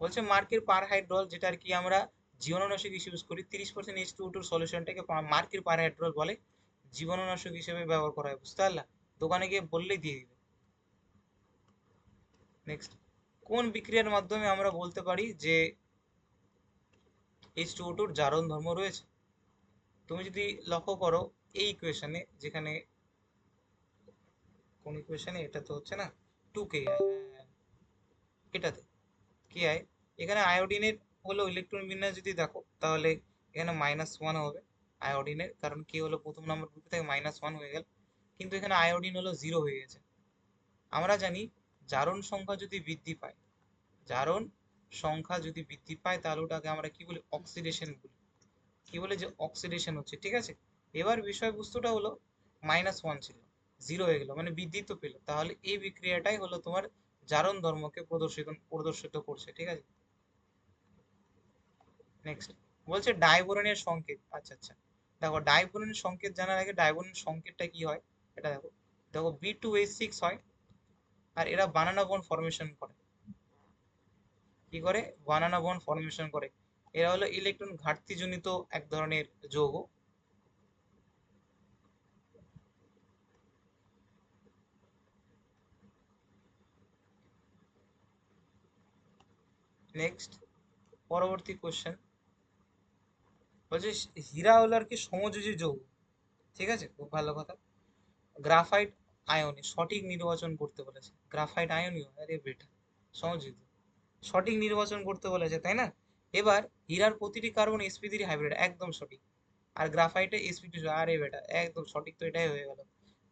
বলছে মার্কের পারহাইড্রল, যেটা আর কি আমরা জীবাণুনাশক হিসেবে ইউজ করি, 30% H2O2 সলিউশনটাকে মার্কের পারহাইড্রল বলে, জীবাণুনাশক হিসেবে ব্যবহার করা হয়। বুঝতে পারলা? দোকানে গিয়ে বললেই দিয়ে দিবে। নেক্সট, কোন বিক্রিয়ার মাধ্যমে আমরা বলতে পারি যে H2O2 জারণ ধর্ম রয়েছে? তুমি যদি লক্ষ্য করো এই ইকুয়েশনে, যেখানে কোন ইকুয়েশনে, এটা তো হচ্ছে না 2 কে, এটাতে কি হয়, এখানে আয়োডিনের হলো ইলেকট্রন বিন্যাস যদি দেখো, তাহলে এখানে -1 হবে আয়োডিনের, কারণ কে হলো প্রথম নম্বর গ্রুপ থেকে -1 হয়ে গেল। কিন্তু এখানে আয়োডিন হলো 0 হয়ে গেছে। আমরা জানি জারণ সংখ্যা যদি বৃদ্ধি পায়, জারণ সংখ্যা যদি বৃদ্ধি পায়, তাহলে ওটাকে আমরা কি বলি, অক্সিডেশন বলি। কি বলে, যে অক্সিডেশন হচ্ছে। ঠিক আছে। এবার বিষয়বস্তুটা হলো -1 ছিল, 0 হয়ে গেল, মানে বৃদ্ধি তো পেলো, তাহলে এই বিক্রিয়াটাই হলো তোমার জারণ ধর্মকে প্রদর্শিত করছে। ঠিক আছে। নেক্সট বলছে ডাইবোরনের সংকেত। আচ্ছা আচ্ছা, দেখো ডাইবোরনের সংকেত জানার আগে ডাইবোরনের সংকেতটা কি হয় এটা দেখো। দেখো B2H6 হয়, আর এরা বানানা বন্ড ফরমেশন করে। কি করে? বানানা বন্ড ফরমেশন করে। এরা হলো ইলেকট্রন ঘাটতিজনিত এক ধরনের যৌগ। নেক্সট, পরবর্তী কোশ্চেন বলছে হীরা হলো আর কি সমযোজী যৌগ। ঠিক আছে, খুব ভালো কথা। গ্রাফাইট আয়নে সঠিক নির্বাচন করতে বলেছে। গ্রাফাইট আয়নীয়, আরে বেটা, সমযোজী, সঠিক নির্বাচন করতে বলেছে, তাই না? এবার হীরার প্রতিটি কার্বন sp3 হাইব্রিড, একদম সঠিক। আর গ্রাফাইটে sp2, আরে বেটা একদম সঠিক, তো এটাই হয়ে গেল।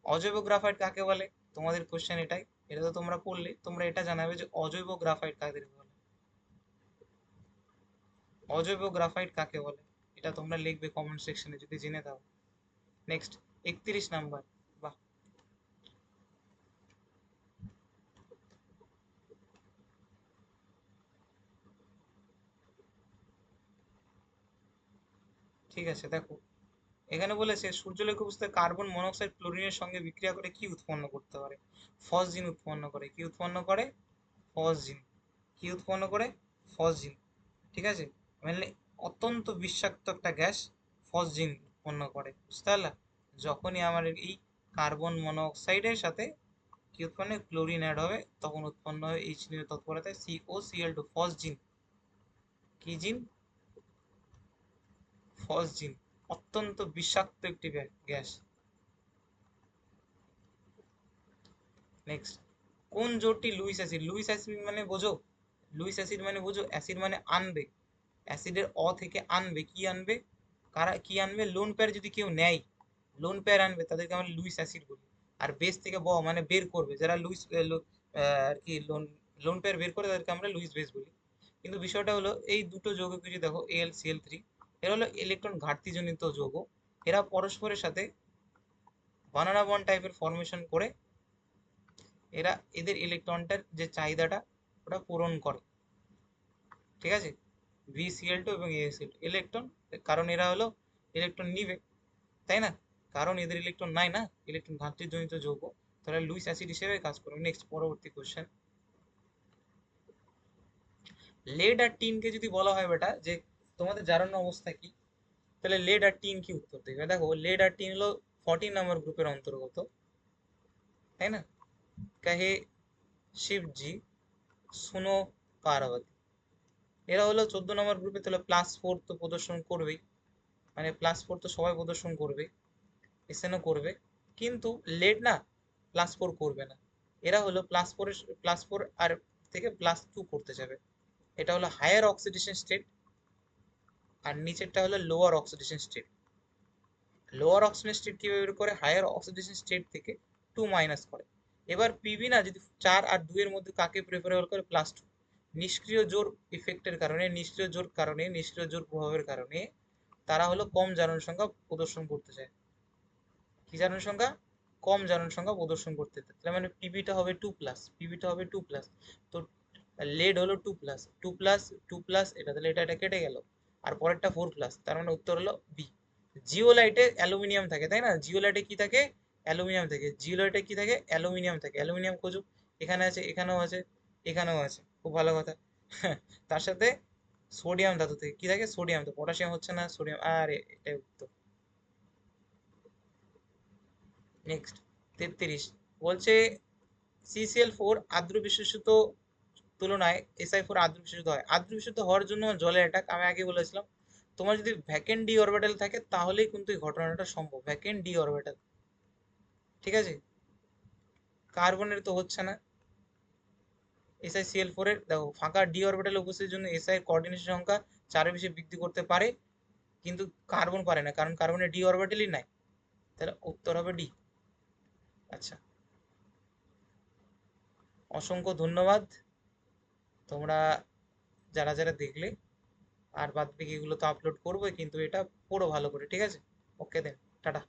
অজৈব গ্রাফাইট কাকে বলে? তোমাদের কোশ্চেন এটাই, এটা তো তোমরা পড়লে, তোমরা এটা জানাবে যে অজৈব গ্রাফাইট কাদের বলে। অজৈব গ্রাফাইট কাকে বলে, এটা তোমরা লিখবে কমেন্ট সেকশনে যদি জেনে দাও। Next, 31 number. বাহ, ঠিক আছে, দেখো এখানে বলেছে সূর্যালোকে উপস্থিত কার্বন মনোক্সাইড ক্লোরিনের সঙ্গে বিক্রিয়া করে কি উৎপন্ন করতে পারে? ফসজিন উৎপন্ন করে। কি উৎপন্ন করে? ফসজিন। কি উৎপন্ন করে? ফসজিন। ঠিক আছে। মানে অত্যন্ত বিষাক্ত একটা গ্যাস ফসজিন উৎপন্ন করে, বুঝতে পারলা? যখনই আমার এই কার্বন মনোক্সাইডের সাথে কি উৎপন্ন হয়, ক্লোরিন অ্যাড হবে, তখন উৎপন্ন হবে এইচ নিয়ে তৎপরতায় COCl2 ফসজিন। কি জিন? ফসজিন। অত্যন্ত বিষাক্ত একটি গ্যাস। নেক্সট, কোন জোটটি লুইস অ্যাসিড? লুইস অ্যাসিড মানে বোঝো? লুইস অ্যাসিড মানে বোঝো? অ্যাসিড মানে আনবে, অ্যাসিডের থেকে আনবে, কি আনবে? কারা কি আনবে? লোন পেয়ার যদি কেউ নেয়, লোন পেয়ার আনবে, তাদেরকে আমরা লুইস অ্যাসিড বলি। আর বেস থেকে মানে বের করবে, যারা লুইস আর কি লোন লোন পেয়ার বের করে, তাদেরকে আমরা লুইস বেস বলি। কিন্তু বিষয়টা হলো, এই দুটো যৌগকে যদি দেখো, AlCl3, এরা হলো ইলেকট্রন ঘাটতিজনিত যৌগ। এরা পরস্পরের সাথে বানানা বন্ড টাইপের ফর্মেশন করে এরা এদের ইলেকট্রনটার যে চাহিদাটা ওটা পূরণ করে, ঠিক আছে? VCl2 এবং AlCl2 ইলেকট্রন, কারণ এরা হলো ইলেকট্রন নিবে, তাই না? কারণ এদের ইলেকট্রন নাই না, ইলেকট্রন ঘাটতিজনিত যৌগ, তাহলে লুইস অ্যাসিড হিসেবে কাজ করবে। নেক্সট, পরবর্তী কোশ্চেন। লেড আর টিনকে যদি বলা হয় বেটা যে তোমাদের জারণ অবস্থা কি, তাহলে লেড আর টিন কি উত্তর দেবে? দেখো, লেড আর টিন হলো 14 নম্বর গ্রুপের অন্তর্গত, তাই না? কাহে শিবজি, সুনো পার্বতী, এরা হলো 14 নম্বর গ্রুপে, তাহলে +4 তো প্রদর্শন করবেই, মানে +4 তো সবাই প্রদর্শন করবে, এসএনও করবে, কিন্তু লেড না +4 করবে না। এরা হলো +4 আর থেকে +2 করতে যাবে। এটা হলো হায়ার অক্সিডেশন স্টেট, আর নিচেরটা হলো lower oxidation state. Lower oxidation state কিভাবে বের করে? হায়ার অক্সিডেশন স্টেট থেকে 2 মাইনাস করে। এবার পিবি না, যদি 4 আর 2 এর মধ্যে কাকে প্রেফারেবল করে? +2। নিষ্ক্রিয় জোর ইফেক্টের কারণে, নিষ্ক্রিয় জোর প্রভাবের কারণে তারা হলো কম জারণ সংখ্যা প্রদর্শন করতে চায়। কি জারণ সংখ্যা? কম জারণ সংখ্যা প্রদর্শন করতে চায়, তার মানে পিবিটা হবে 2+, পিবিটা হবে 2+। তো লেড হলো 2+, 2+, এটা, তাহলে এটা কেটে গেল, আর পরেরটা 4+, তার মানে উত্তর হলো বি। জিওলাইটে অ্যালুমিনিয়াম থাকে, তাই না? জিওলাইটে কি থাকে? অ্যালুমিনিয়াম থাকে। জিওলাইটে কি থাকে? অ্যালুমিনিয়াম থাকে। অ্যালুমিনিয়াম খোঁজো, এখানে আছে, এখানেও আছে, এখানেও আছে, খুব ভালো কথা। তার সাথে সোডিয়াম ধাতু থেকে কি থাকে? সোডিয়াম। তো পটাশিয়াম হচ্ছে না, সোডিয়াম, আর এটাই উত্তর। নেক্সট, 33 বলছে CCl4 আদ্র বিশেষিত তুলনায় SI4 আদ্র বিশেষিত হয়। আদ্র বিশেষিত হওয়ার জন্য জলের অ্যাটাক আমি আগে বলেছিলাম, তোমার যদি ভ্যাকেন্ট ডি অরবিটাল থাকে তাহলেই কিন্তু এই ঘটনাটা সম্ভব, ভ্যাকেন্ট ডি অরবিটাল, ঠিক আছে? কার্বনের তো হচ্ছে না। SiCl4 এর দেখো, ফাঁকা ডি অরবিটাল উপস্থিতির জন্য SI এর কোঅর্ডিনেশন সংখ্যা 4 বেশি বৃদ্ধি করতে পারে, কিন্তু কার্বন পারে না, কারণ কার্বনের ডি অরবিটালই নাই, তাহলে উত্তর হবে ডি। আচ্ছা, অসংখ্য ধন্যবাদ তোমরা যারা যারা দেখলে। আর বাদ বাকি এগুলো তো আপলোড করবোই, কিন্তু এটা পড়ো ভালো করে, ঠিক আছে? ওকে দেন, টাটা।